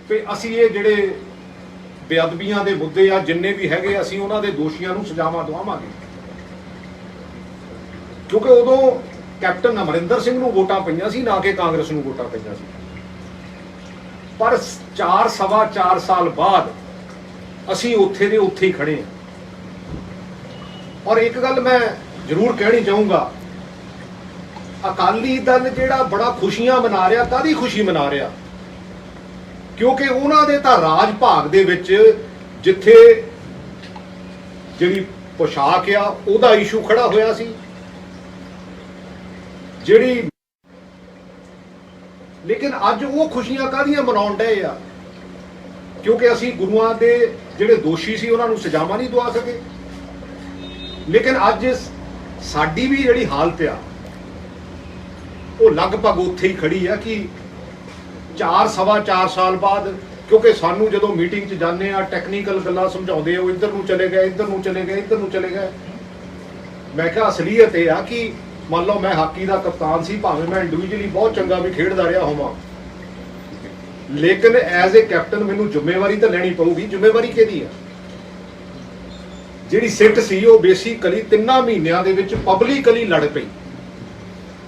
कि असी ये जिहड़े बेअदबियां दे मुद्दे आ जिन्ने भी हैगे असी उन्हां दे दोषियां नूं सजावां दवावांगे, क्योंकि उदों कैप्टन अमरिंदर सिंह नूं वोटां पईयां सी, ना कि कांग्रेस नूं वोटां पईयां सी। पर 4 साल बाद असी उत्थे दे उत्थे ही खड़े हैं। और एक गल मैं जरूर कहनी चाहूँगा, अकाली दल जिहड़ा बड़ा खुशियां मना रहा, काहदी खुशी मना रहा? क्योंकि उन्हां दे तां राज भाग दे विच जिथे जिहड़ी पोशाक आ उहदा इशू खड़ा होया सी, जिहड़ी लेकिन अज वो खुशियां काहदियां मनाउण डए आ? क्योंकि असी गुरुआं दे जिहड़े दोषी सी उन्हां नूं सजावां नहीं दवा सके। लेकिन अज साडी भी जिहड़ी हालत आ वो लगभग उत्थे ही खड़ी है कि 4 साल बाद, क्योंकि सानू जदों मीटिंग च जाने आ टैक्नीकल गल्लां समझाउंदे हो, इधर नूं चले गए, इधर नूं चले गए, इधर नूं चले गए। मैं कहा असलीयत यह आ कि मान लो मैं हाकी का कप्तान सी, भावें मैं इंडिविजुअली बहुत चंगा भी खेडदा रहा होवां, लेकिन एज ए कैप्टन मैनूं जिम्मेवारी तो लैनी पऊगी। जिम्मेवारी किहदी आ? जिहड़ी सिट सी वो बेसिकली 3 महीनों दे विच पबलिकली लड़ पई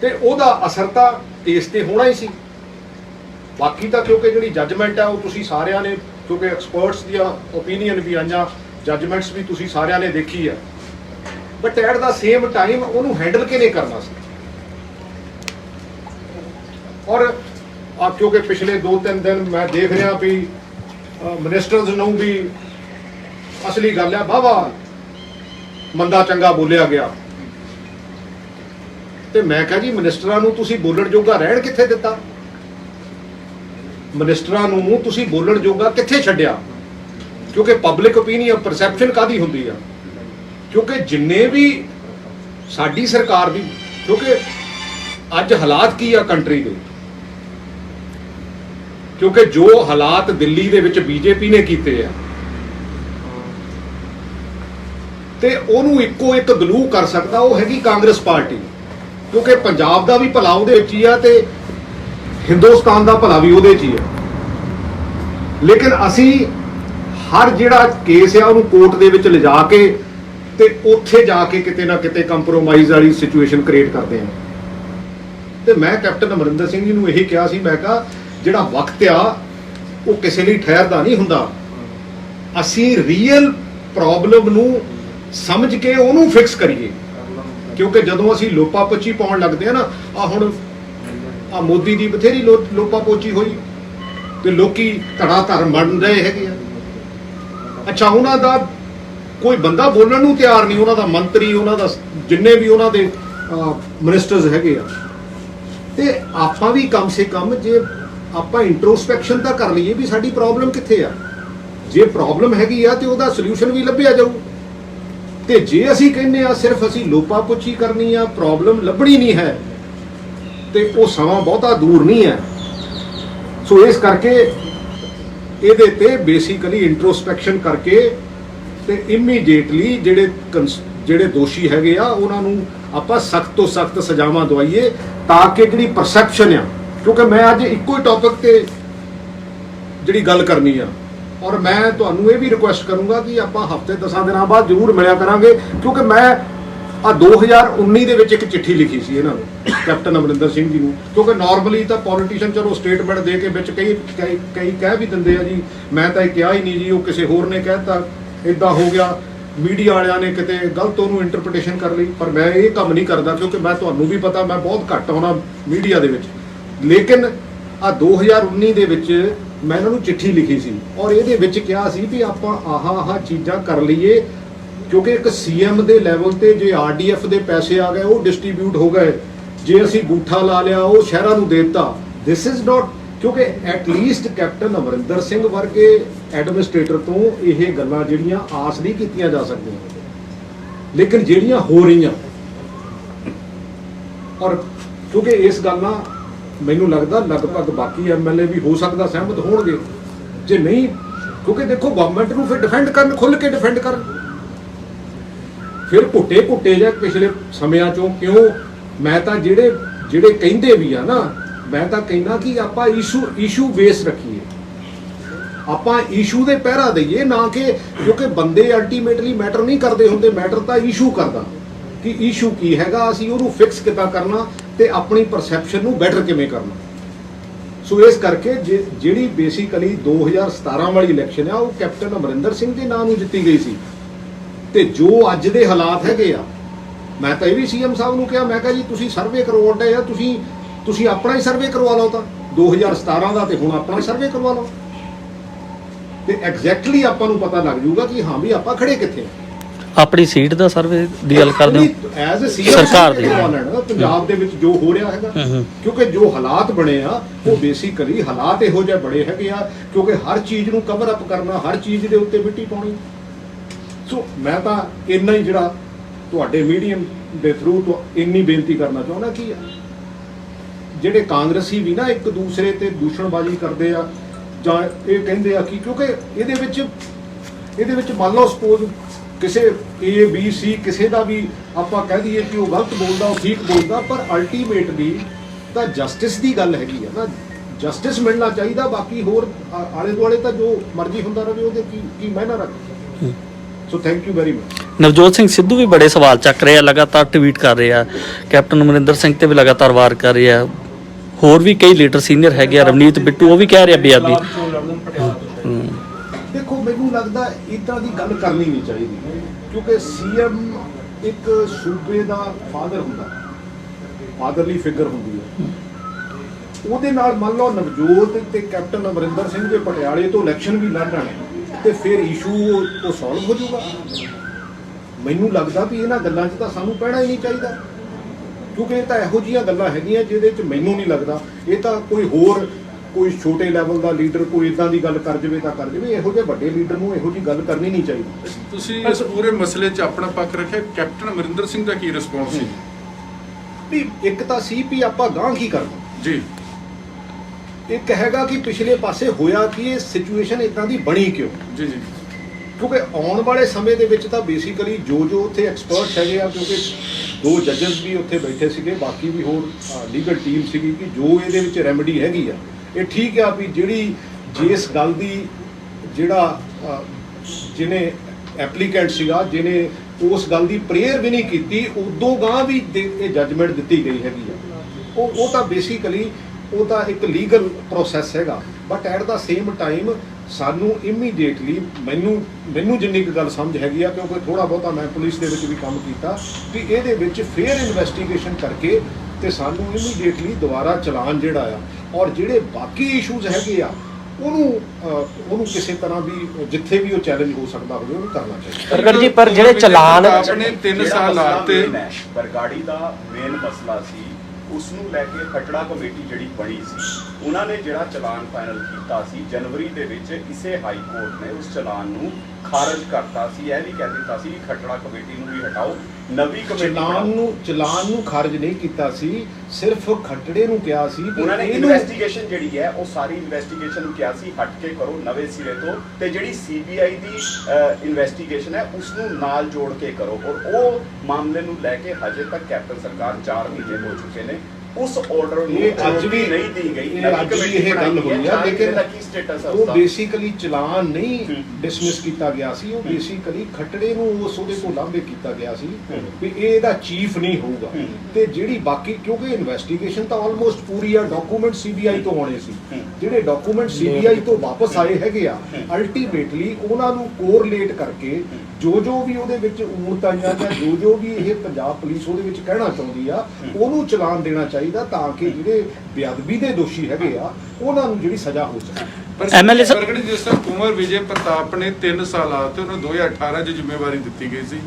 ते ओहदा असर तां इस ते होना ही सी। बाकी तो क्योंकि जिहड़ी जजमेंट है वो तुसीं सारिआं ने, क्योंकि एक्सपर्ट्स दी ओपीनियन भी आईआं, जजमेंट्स भी तुसीं सारिआं ने देखी है, but at the same time उहनूं हैंडल किवें करना सी। और क्योंकि पिछले 2-3 दिन मैं देख रहा भी मिनिस्टर्स नूं भी असली गल है वाहवा मंदा चंगा बोलिया गया, तो मैं कहा जी मिनिस्टरां नूं तुसीं बोलण जोगा रहण कित्थे दित्ता? मिनिस्टरां नूं तुसीं बोलण जोगा कित्थे छड्डिया? क्योंकि पब्लिक ओपीनियन परसैप्शन काहदी हुंदी आ? क्योंकि जिन्ने भी साडी सरकार दी, क्योंकि अज हालात की आ कंट्री दे, क्योंकि जो हालात दिल्ली दे विच बीजेपी ने कीते आ ते ओनू इक्को एक गलू कर सकदा वो हैगी कांग्रेस पार्टी, क्योंकि पंजाब दा भी भला उहदे विच ही आ ते हिंदुस्तान दा भला भी उहदे च ही आ। लेकिन असी हर जिहड़ा केस आ उहनूं कोर्ट दे विच लिजा के ते उत्थे जाके किते ना किते कंप्रोमाइज़ वाली सिचुएशन क्रिएट करते हैं। ते मैं कैप्टन अमरिंदर सिंह जी नूं यही कहा सी, मैं कहा जिहड़ा वक्त आ वो किसी लई ठहरदा नहीं हुंदा, असी रीयल प्रॉब्लम नूं समझ के उहनूं फिक्स करिए। क्योंकि जदों असी लोपा पोची पाउण लगदे आ ना, हुण मोदी दी बथेरी लोपा पोची हुई ते लोकी धड़ा धर बन रहे हैगे आ। अच्छा उन्हां दा कोई बंदा बोलण नूं तैयार नहीं, उन्हां दा मंत्री, उन्हां दा जिन्ने भी उन्हां दे मिनिस्टर्स हैगे आ। ते आपां भी कम से कम जे आपां इंट्रोस्पैक्शन तां कर लईए भी साडी प्रॉब्लम कित्थे आ। जे प्रॉब्लम हैगी आ ते ओहदा सल्यूशन भी लभ्या जाऊ। ते जे असी कहने आ सिर्फ असी लोपा पुच्छी करनी आ, प्रॉब्लम लभणी नहीं है, ते वो समा बहुता दूर नहीं है। सो इस करके इहदे ते बेसिकली इंट्रोस्पैक्शन करके ते इमीडिएटली जिहड़े दोषी हैगे आ उन्हां नूं आपां सख्त तो सख्त सजावां दवाइए, ताकि जिहड़ी परसैप्शन आ, क्योंकि मैं अज इक्को ही टॉपिक ते जिहड़ी गल करनी आ, और मैं तुहानूं ये भी रिक्वेस्ट करूँगा कि आपां हफ्ते 10 दिनों बाद जरूर मिलिया करांगे। क्योंकि मैं 2019 ਦੇ ਵਿੱਚ ਇੱਕ चिट्ठी लिखी सी ਇਹਨਾਂ ਨੂੰ कैप्टन अमरिंदर सिंह जी ਨੂੰ, क्योंकि नॉर्मली ਤਾਂ पॉलिटिशियन चलो स्टेटमेंट ਦੇ ਕੇ ਵਿੱਚ ਕਈ ਕਹਿ ਵੀ ਦਿੰਦੇ ਆ ਜੀ ਮੈਂ ਤਾਂ ਇਹ ਕਿਹਾ ਹੀ ਨਹੀਂ ਜੀ, ਉਹ ਕਿਸੇ ਹੋਰ ਨੇ ਕਹਿਤਾ, ਇਦਾਂ ਹੋ ਗਿਆ, ਮੀਡੀਆ ਵਾਲਿਆਂ ਨੇ ਕਿਤੇ ਗਲਤ ਉਹਨੂੰ ਇੰਟਰਪ੍ਰੀਟੇਸ਼ਨ ਕਰ ਲਈ। ਪਰ ਮੈਂ ਇਹ ਕੰਮ ਨਹੀਂ ਕਰਦਾ, ਕਿਉਂਕਿ ਮੈਂ ਤੁਹਾਨੂੰ ਵੀ ਪਤਾ ਮੈਂ ਬਹੁਤ ਘੱਟ ਆਉਣਾ ਮੀਡੀਆ ਦੇ ਵਿੱਚ। ਲੇਕਿਨ 2019 ਦੇ ਵਿੱਚ ਮੈਂ ਇਹਨਾਂ ਨੂੰ चिट्ठी लिखी सी और ਇਹਦੇ ਵਿੱਚ ਕਿਹਾ ਸੀ ਵੀ ਆਪਾਂ ਆਹ ਚੀਜ਼ਾਂ ਕਰ ਲਈਏ, क्योंकि एक CM के लैवल पर जो RDF के पैसे आ गए वो डिस्ट्रीब्यूट हो गए, जे असी गूठा ला लिया वो शहरों को देता। दिस इज़ नॉट, क्योंकि एटलीस्ट कैप्टन अमरिंदर सिंह वर्गे एडमिनिस्ट्रेटर तो यह गल्लां जिहड़ियां आस नहीं कीतियां जा सकदियां, लेकिन जिहड़ियां हो रही, और क्योंकि इस गल नाल मैनूं लगदा लगभग बाकी MLA भी हो सकदा सहमत होणगे, जे नहीं, क्योंकि देखो गवर्नमेंट नूं फिर डिफेंड करन, खुल के डिफेंड करन। फिर घुट्टे जा पिछले समियां चों क्यों, मैं तो जिहड़े कहिंदे भी आ ना, मैं तो कहना कि आपां इशू बेस रखिए, ਆਪਾਂ ਇਸ਼ੂ ਦੇ ਪਹਿਰਾ ਦਈਏ, ਨਾ ਕਿ ਕਿਉਂਕਿ ਬੰਦੇ ਅਲਟੀਮੇਟਲੀ ਮੈਟਰ ਨਹੀਂ ਕਰਦੇ ਹੁੰਦੇ, ਮੈਟਰ ਤਾਂ ਇਸ਼ੂ ਕਰਦਾ ਕਿ ਇਸ਼ੂ ਕੀ ਹੈਗਾ, ਅਸੀਂ ਉਹਨੂੰ ਫਿਕਸ ਕਿੱਦਾਂ ਕਰਨਾ ਤੇ ਆਪਣੀ ਪਰਸੈਪਸ਼ਨ ਨੂੰ ਬੈਟਰ ਕਿਵੇਂ ਕਰਨਾ। ਸੋ ਇਸ ਕਰਕੇ ਜਿਹੜੀ ਬੇਸਿਕਲੀ 2017 ਵਾਲੀ ਇਲੈਕਸ਼ਨ ਆ ਉਹ ਕੈਪਟਨ ਅਮਰਿੰਦਰ ਸਿੰਘ ਦੇ ਨਾਂ ਨੂੰ ਜਿੱਤੀ ਗਈ ਸੀ, ਤੇ ਜੋ ਅੱਜ ਦੇ ਹਾਲਾਤ ਹੈਗੇ ਆ, ਮੈਂ ਤਾਂ ਇਹ ਵੀ ਸੀਐਮ ਸਾਹਿਬ ਨੂੰ ਕਿਹਾ, ਮੈਂ ਕਿਹਾ ਜੀ ਤੁਸੀਂ ਸਰਵੇ ਕਰਵਾਉਣ ਡਏ ਆ, ਤੁਸੀਂ ਆਪਣਾ ਹੀ ਸਰਵੇ ਕਰਵਾ ਲਓ, ਤਾਂ 2017 ਦਾ ਤੇ ਹੁਣ ਆਪਣਾ ਸਰਵੇ ਕਰਵਾ ਲਓ, ਤੇ ਐਗਜ਼ੈਕਟਲੀ ਆਪਾਂ ਨੂੰ ਪਤਾ ਲੱਗ ਜਾਊਗਾ ਕਿ ਹਾਂ ਵੀ ਆਪਾਂ ਖੜੇ ਕਿੱਥੇ ਆ। ਆਪਣੀ ਸੀਟ ਦਾ ਸਰਵੇ ਦੀ ਗੱਲ ਕਰਦੇ ਹੋ ਐਜ਼ ਅ ਸੀਐਮ ਸਰਕਾਰ ਦੀ ਪੰਜਾਬ ਦੇ ਵਿੱਚ ਜੋ ਹੋ ਰਿਹਾ ਹੈਗਾ, ਕਿਉਂਕਿ ਜੋ ਹਾਲਾਤ ਬਣੇ ਆ ਉਹ ਬੇਸਿਕਲੀ ਹਾਲਾਤ ਇਹੋ ਜਿਹੇ ਬੜੇ ਹੈਗੇ ਆ, ਕਿਉਂਕਿ ਹਰ ਚੀਜ਼ ਨੂੰ ਕਵਰ ਅਪ ਕਰਨਾ, ਹਰ ਚੀਜ਼ ਦੇ ਉੱਤੇ ਮਿੱਟੀ ਪਾਉਣੀ। ਸੋ ਮੈਂ ਤਾਂ ਇੰਨਾ ਹੀ ਜਿਹੜਾ ਤੁਹਾਡੇ ਮੀਡੀਅਮ ਦੇ ਥਰੂ ਤੋਂ ਇੰਨੀ ਬੇਨਤੀ ਕਰਨਾ ਚਾਹੁੰਦਾ ਕਿ ਜਿਹੜੇ ਕਾਂਗਰਸੀ ਵੀ ਨਾ ਇੱਕ ਦੂਸਰੇ ਤੇ ਦੂਸ਼ਣਬਾਜ਼ੀ ਕਰਦੇ ਆ, ਜਾਂ ਇਹ ਕਹਿੰਦੇ ਆ ਕਿ ਕਿਉਂਕਿ ਇਹਦੇ ਵਿੱਚ ਮੰਨ ਲਓ ਸਪੋਜ਼ ਕਿਸੇ A B C ਕਿਸੇ ਦਾ ਵੀ ਆਪਾਂ ਕਹਿ ਦਈਏ ਕਿ ਉਹ ਗਲਤ ਬੋਲਦਾ, ਉਹ ਠੀਕ ਬੋਲਦਾ, ਪਰ ਅਲਟੀਮੇਟਲੀ ਤਾਂ ਜਸਟਿਸ ਦੀ ਗੱਲ ਹੈਗੀ ਆ ਨਾ, ਜਸਟਿਸ ਮਿਲਣਾ ਚਾਹੀਦਾ। ਬਾਕੀ ਹੋਰ ਆਲੇ ਦੁਆਲੇ ਤਾਂ ਜੋ ਮਰਜ਼ੀ ਹੁੰਦਾ ਰਹੇ, ਉਹਦੇ ਕੀ ਮਾਇਨਾ ਰੱਖਦਾ। So thank you very much. Navjot Singh Sidhu ਵੀ ਬੜੇ ਸਵਾਲ ਚੱਕ ਰਹੇ ਆ, ਲਗਾਤਾਰ ਟਵੀਟ ਕਰ ਰਹੇ ਆ, ਕੈਪਟਨ ਅਮਰਿੰਦਰ ਸਿੰਘ ਤੇ ਵੀ ਲਗਾਤਾਰ ਵਾਰ ਕਰ ਰਹੇ ਆ, ਹੋਰ ਵੀ ਕਈ ਲੀਡਰ ਸੀਨੀਅਰ ਹੈਗੇ ਆ, ਰਵਨੀਤ ਬਿੱਟੂ ਉਹ ਵੀ ਕਹਿ ਰਿਹਾ ਬੇਅਦਬੀ। ਦੇਖੋ ਮੈਨੂੰ ਲੱਗਦਾ ਇੱਦਾਂ ਦੀ ਗੱਲ ਕਰਨੀ ਨਹੀਂ ਚਾਹੀਦੀ, ਕਿਉਂਕਿ ਸੀਐਮ ਇੱਕ ਸੂਬੇ ਦਾ ਫਾਦਰ ਹੁੰਦਾ, ਫਾਦਰਲੀ ਫਿਗਰ ਹੁੰਦੀ ਹੈ। ਉਹਦੇ ਨਾਲ ਮੰਨ ਲਓ ਨਵਜੋਤ ਤੇ ਕੈਪਟਨ ਅਮਰਿੰਦਰ ਸਿੰਘ ਦੇ ਪਟਿਆਲੇ ਤੋਂ ਇਲੈਕਸ਼ਨ ਵੀ ਲੜਨ ਤੇ ਫਿਰ ਇਸ਼ੂ ਉਹ ਸੋਲਵ ਹੋ ਜਾਊਗਾ। ਮੈਨੂੰ ਲੱਗਦਾ ਵੀ ਇਹਨਾਂ ਗੱਲਾਂ 'ਚ ਤਾਂ ਸਾਨੂੰ ਪੈਣਾ ਹੀ ਨਹੀਂ ਚਾਹੀਦਾ, ਕਿਉਂਕਿ ਇਹ ਤਾਂ ਇਹੋ ਜਿਹੀਆਂ ਗੱਲਾਂ ਹੈਗੀਆਂ ਜਿਹਦੇ 'ਚ ਮੈਨੂੰ ਨਹੀਂ ਲੱਗਦਾ ਇਹ ਤਾਂ ਕੋਈ ਛੋਟੇ ਲੈਵਲ ਦਾ ਲੀਡਰ ਕੋਈ ਇਦਾਂ ਦੀ ਗੱਲ ਕਰ ਜਾਵੇ ਤਾਂ ਕਰ ਜਾਵੇ, ਇਹੋ ਜਿਹੇ ਵੱਡੇ ਲੀਡਰ ਨੂੰ ਇਹੋ ਜਿਹੀ ਗੱਲ ਕਰਨੀ ਨਹੀਂ ਚਾਹੀਦੀ। ਤੁਸੀਂ ਇਸ ਪੂਰੇ ਮਸਲੇ 'ਚ ਆਪਣਾ ਪੱਖ ਰੱਖਿਆ, ਕੈਪਟਨ ਅਮਰਿੰਦਰ ਸਿੰਘ ਦਾ ਕੀ ਰਿਸਪੌਂਸ ਸੀ? ਵੀ ਇੱਕ ਤਾਂ ਸੀ ਵੀ ਆਪਾਂ ਗਾਂਹ ਕੀ ਕਰਨਾ ਜੀ, ਇੱਕ ਹੈਗਾ ਕਿ ਪਿਛਲੇ ਪਾਸੇ ਹੋਇਆ ਕਿ ਇਹ ਸਿਚੁਏਸ਼ਨ ਇਦਾਂ ਦੀ ਬਣੀ ਕਿਉਂ। ਜੀ ਜੀ, ਕਿਉਂਕਿ ਆਉਣ ਵਾਲੇ ਸਮੇਂ ਦੇ ਵਿੱਚ ਤਾਂ ਬੇਸਿਕਲੀ ਜੋ ਉੱਥੇ ਐਕਸਪਰਟਸ ਹੈਗੇ ਆ, ਕਿਉਂਕਿ 2 ਜੱਜਸ ਵੀ ਉੱਥੇ ਬੈਠੇ ਸੀਗੇ, ਬਾਕੀ ਵੀ ਹੋਰ ਲੀਗਲ ਟੀਮ ਸੀਗੀ, ਕਿ ਜੋ ਇਹਦੇ ਵਿੱਚ ਰੈਮਡੀ ਹੈਗੀ ਆ ਇਹ ਠੀਕ ਆ ਵੀ ਜਿਹੜੀ ਜਿਸ ਗੱਲ ਦੀ ਜਿਹੜਾ ਜਿਹਨੇ ਐਪਲੀਕੈਂਟ ਸੀਗਾ ਜਿਹਨੇ ਉਸ ਗੱਲ ਦੀ ਪ੍ਰੇਅਰ ਵੀ ਨਹੀਂ ਕੀਤੀ, ਉਦੋਂ ਗਾਂ ਵੀ ਇਹ ਜੱਜਮੈਂਟ ਦਿੱਤੀ ਗਈ ਹੈਗੀ ਆ, ਉਹ ਤਾਂ ਬੇਸਿਕਲੀ ਉਹ ਤਾਂ ਇੱਕ ਲੀਗਲ ਪ੍ਰੋਸੈਸ ਹੈਗਾ। But at the same time ਸਾਨੂੰ ਇਮੀਡੀਏਟਲੀ ਮੈਨੂੰ ਜਿੰਨੀ ਕੁ ਗੱਲ ਸਮਝ ਹੈਗੀ ਆ, ਕਿਉਂਕਿ ਥੋੜਾ ਬਹੁਤਾ ਮੈਂ ਪੁਲਿਸ ਦੇ ਵਿੱਚ ਵੀ ਕੰਮ ਕੀਤਾ, ਕਿ ਇਹਦੇ ਵਿੱਚ ਫੇਅਰ ਇਨਵੈਸਟੀਗੇਸ਼ਨ ਕਰਕੇ ਤੇ ਸਾਨੂੰ ਇਮੀਡੀਏਟਲੀ ਦੁਬਾਰਾ ਚਲਾਨ ਜਿਹੜਾ ਆ ਔਰ ਜਿਹੜੇ ਬਾਕੀ ਇਸ਼ੂਜ਼ ਹੈਗੇ ਆ ਉਹਨੂੰ ਕਿਸੇ ਤਰ੍ਹਾਂ ਵੀ ਜਿੱਥੇ ਵੀ ਉਹ ਚੈਲੰਜ ਹੋ ਸਕਦਾ ਹੋਵੇ ਉਹਨੂੰ ਕਰਨਾ ਚਾਹੀਦਾ। ਪ੍ਰਗਟ ਜੀ, ਪਰ ਜਿਹੜੇ ਚਲਾਨ ਆਪਣੇ 3 ਸਾਲ ਲਾਤੇ, ਬਰਗਾੜੀ ਦਾ ਮੇਨ ਮਸਲਾ ਸੀ, ਉਸ ਨੂੰ ਲੈ ਕੇ ਖਟੜਾ ਕਮੇਟੀ ਜਿਹੜੀ ਬਣੀ ਸੀ, ਉਹਨਾਂ ਨੇ ਜਿਹੜਾ ਚਲਾਨ ਫਾਈਨਲ ਕੀਤਾ ਸੀ ਜਨਵਰੀ ਦੇ ਵਿੱਚ, ਇਸੇ ਹਾਈ ਕੋਰਟ ਨੇ ਉਸ ਚਲਾਨ ਨੂੰ ਖਾਰਜ ਕਰਤਾ ਸੀ। ਇਹ ਵੀ ਕਹਿ ਦਿੱਤਾ ਸੀ ਕਿ ਖਟੜਾ ਕਮੇਟੀ ਨੂੰ ਵੀ ਹਟਾਓ, ਨਵੀਂ ਕਮੇਟੀ ਚਲਾਨ ਨੂੰ ਖਾਰਜ ਨਹੀਂ ਕੀਤਾ ਸੀ, ਸਿਰਫ ਖੱਟੜੇ ਨੂੰ ਕਿਹਾ ਸੀ ਉਹਨਾਂ ਨੇ ਇਨਵੈਸਟੀਗੇਸ਼ਨ ਜਿਹੜੀ ਹੈ ਉਹ ਸਾਰੀ ਇਨਵੈਸਟੀਗੇਸ਼ਨ ਨੂੰ ਕਿਹਾ ਸੀ ਹਟ ਕੇ ਕਰੋ ਨਵੇਂ ਸਿਰੇ ਤੋਂ, ਤੇ ਜਿਹੜੀ CBI ਦੀ ਇਨਵੈਸਟੀਗੇਸ਼ਨ ਹੈ ਉਸ ਨੂੰ ਨਾਲ ਜੋੜ ਕੇ ਕਰੋ। ਔਰ ਉਹ ਮਾਮਲੇ ਨੂੰ ਲੈ ਕੇ ਹਜੇ ਤੱਕ ਕੈਪਟਨ ਸਰਕਾਰ 4 ਮਹੀਨੇ ਹੋ ਚੁੱਕੇ ਨੇ, ਉਸ ਆਰਡਰ ਨੂੰ ਅੱਜ ਵੀ ਨਹੀਂ ਦੀ ਗਈ। ਅੱਜ ਵੀ ਇਹ ਗੱਲ ਹੋਈ ਆ, ਲੇਕਿਨ ਕੀ ਸਟੇਟਸ ਹੈ ਉਹ ਬੇਸਿਕਲੀ ਚਲਾਨ ਨਹੀਂ ਡਿਸਮਿਸ ਕੀਤਾ ਗਿਆ ਸੀ, ਉਹ ਬੇਸਿਕਲੀ ਖੱਟੜੇ ਨੂੰ ਉਹਦੇ ਕੋਲ ਲਾਂਭੇ ਕੀਤਾ ਗਿਆ ਸੀ ਵੀ ਇਹ ਇਹਦਾ ਚੀਫ ਨਹੀਂ ਹੋਊਗਾ। ਤੇ ਜਿਹੜੀ ਬਾਕੀ ਕਿਉਂਕਿ ਇਨਵੈਸਟੀਗੇਸ਼ਨ ਤਾਂ ਆਲਮੋਸਟ ਪੂਰੀ ਆ, ਡਾਕੂਮੈਂਟ CBI ਤੋਂ ਆਉਣੇ ਸੀ, ਜਿਹੜੇ ਡਾਕੂਮੈਂਟ CBI ਤੋਂ ਵਾਪਸ ਆਏ ਹੈਗੇ ਆ, ਅਲਟੀਮੇਟਲੀ ਉਹਨਾਂ ਨੂੰ ਕੋਰਲੇਟ ਕਰਕੇ ਜੋ ਵੀ ਉਹਦੇ ਵਿੱਚ ਊਣਤਾਂ ਜਾਂ ਜੋ ਵੀ ਇਹ ਪੰਜਾਬ ਪੁਲਿਸ ਉਹਦੇ ਵਿੱਚ ਕਹਿਣਾ ਚਾਹੁੰਦੀ ਆ ਉਹਨੂੰ ਚਲਾਨ ਦੇਣਾ ਚਾਹੀਦਾ, ਤਾਂ ਕਿ ਜਿਹੜੇ ਬੇਅਦਬੀ ਦੇ ਦੋਸ਼ੀ ਹੈਗੇ ਆ ਉਹਨਾਂ ਨੂੰ ਜਿਹੜੀ ਸਜ਼ਾ ਹੋ ਸਕੇ। ਪਰ ਪ੍ਰਗਟ ਜਿਸ ਤਰ੍ਹਾਂ ਕੁੰਵਰ ਵਿਜੇ ਪ੍ਰਤਾਪ ਨੇ 3 ਸਾਲ ਆਤੇ, ਉਹਨੂੰ 2018 'ਚ ਜ਼ਿੰਮੇਵਾਰੀ ਦਿੱਤੀ ਗਈ ਸੀ,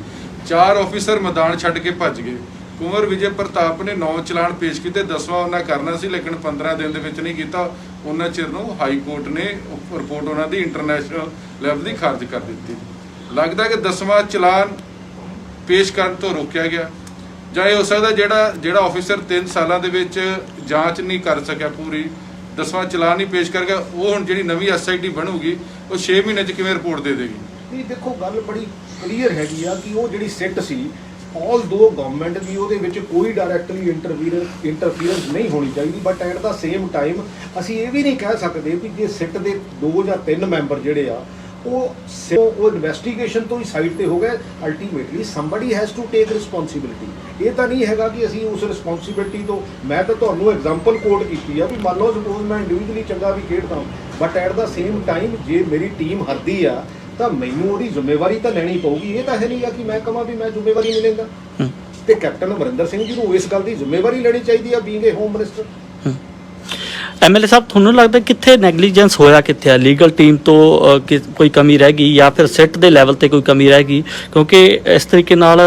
4 ਆਫੀਸਰ ਮੈਦਾਨ ਛੱਡ ਕੇ ਭੱਜ ਗਏ। ਕੁੰਵਰ ਵਿਜੇ ਪ੍ਰਤਾਪ ਨੇ 9 ਚਲਾਨ ਪੇਸ਼ ਕੀਤੇ, 10ਵਾਂ ਉਹਨਾਂ ਕਰਨਾ ਸੀ, ਲੇਕਿਨ 15 ਦਿਨ ਦੇ ਵਿੱਚ ਨਹੀਂ ਕੀਤਾ। ਉਹਨਾਂ ਚਿਰ ਨੂੰ ਹਾਈ ਕੋਰਟ ਨੇ ਰਿਪੋਰਟ ਉਹਨਾਂ ਦੀ ਇੰਟਰਨੈਸ਼ਨਲ ਲੈਵਲ ਦੀ ਖਾਰਜ ਕਰ ਦਿੱਤੀ। ਲੱਗਦਾ ਕਿ 10ਵਾਂ ਚਲਾਨ ਪੇਸ਼ ਕਰਨ ਤੋਂ ਰੋਕਿਆ ਗਿਆ, ਜਾਂ ਇਹ ਹੋ ਸਕਦਾ ਜਿਹੜਾ ਆਫੀਸਰ 3 ਸਾਲਾਂ ਦੇ ਵਿੱਚ ਜਾਂਚ ਨਹੀਂ ਕਰ ਸਕਿਆ ਪੂਰੀ, 10ਵਾਂ ਚਲਾਨ ਨਹੀਂ ਪੇਸ਼ ਕਰ ਗਿਆ, ਉਹ ਹੁਣ ਜਿਹੜੀ ਨਵੀਂ SIT ਬਣੂਗੀ ਉਹ 6 ਮਹੀਨੇ 'ਚ ਕਿਵੇਂ ਰਿਪੋਰਟ ਦੇ ਦੇਗੀ? ਨਹੀਂ ਦੇਖੋ ਗੱਲ ਬੜੀ ਕਲੀਅਰ ਹੈਗੀ ਆ ਕਿ ਉਹ ਜਿਹੜੀ ਸਿੱਟ ਸੀ ਆਲ ਦੋ ਗਵਰਨਮੈਂਟ ਦੀ ਉਹਦੇ ਵਿੱਚ ਕੋਈ ਡਾਇਰੈਕਟਲੀ ਇੰਟਰਫੀਰੈਂਸ ਨਹੀਂ ਹੋਣੀ ਚਾਹੀਦੀ, but at the same time ਅਸੀਂ ਇਹ ਵੀ ਨਹੀਂ ਕਹਿ ਸਕਦੇ ਵੀ ਜੇ ਸਿੱਟ ਦੇ 2 ਜਾਂ 3 ਮੈਂਬਰ ਜਿਹੜੇ ਆ ਉਹ ਇਨਵੈਸਟੀਗੇਸ਼ਨ ਤੋਂ ਹੀ ਸਾਈਡ ਤੇ ਹੋ ਗਏ। Ultimately somebody has to take responsibility. ਇਹ ਤਾਂ ਨਹੀਂ ਹੈਗਾ ਕਿ ਅਸੀਂ ਉਸ ਰਿਸਪੌਂਸਿਬਿਲਿਟੀ ਤੋਂ, ਮੈਂ ਤਾਂ ਤੁਹਾਨੂੰ ਐਗਜ਼ਾਮਪਲ ਕੋਟ ਕੀਤੀ ਆ ਵੀ ਮੰਨ ਲਓ ਸਪੋਜ਼ ਮੈਂ ਇੰਡੀਵਿਜੂਅਲੀ ਚੰਗਾ ਵੀ ਖੇਡਦਾ, but at the same time ਜੇ ਮੇਰੀ ਟੀਮ ਹਾਰਦੀ ਆ ਤਾਂ ਮੈਨੂੰ ਉਹਦੀ ਜ਼ਿੰਮੇਵਾਰੀ ਤਾਂ ਲੈਣੀ ਪਊਗੀ। ਇਹ ਤਾਂ ਹੈ ਨਹੀਂ ਆ ਕਿ ਮੈਂ ਕਹਾਂ ਵੀ ਮੈਂ ਜ਼ਿੰਮੇਵਾਰੀ ਨਹੀਂ ਲੈਂਦਾ, ਤੇ ਕੈਪਟਨ ਅਮਰਿੰਦਰ ਸਿੰਘ ਜੀ ਨੂੰ ਇਸ ਗੱਲ ਦੀ ਜ਼ਿੰਮੇਵਾਰੀ ਲੈਣੀ ਚਾਹੀਦੀ ਆ ਬੀਇੰਗ ਏ ਹੋਮ ਮਿਨਿਸਟਰ। ਐਮਐਲਏ ਸਾਹਿਬ, ਤੁਹਾਨੂੰ ਲੱਗਦਾ ਕਿੱਥੇ ਨੈਗਲੀਜੈਂਸ ਹੋਇਆ, ਕਿੱਥੇ ਆ ਲੀਗਲ ਟੀਮ ਤੋਂ ਕੋਈ ਕਮੀ ਰਹਿ ਗਈ ਜਾਂ ਫਿਰ ਸਿੱਟ ਦੇ ਲੈਵਲ ਤੇ ਕੋਈ ਕਮੀ ਰਹਿ ਗਈ? ਕਿਉਂਕਿ ਇਸ ਤਰੀਕੇ ਨਾਲ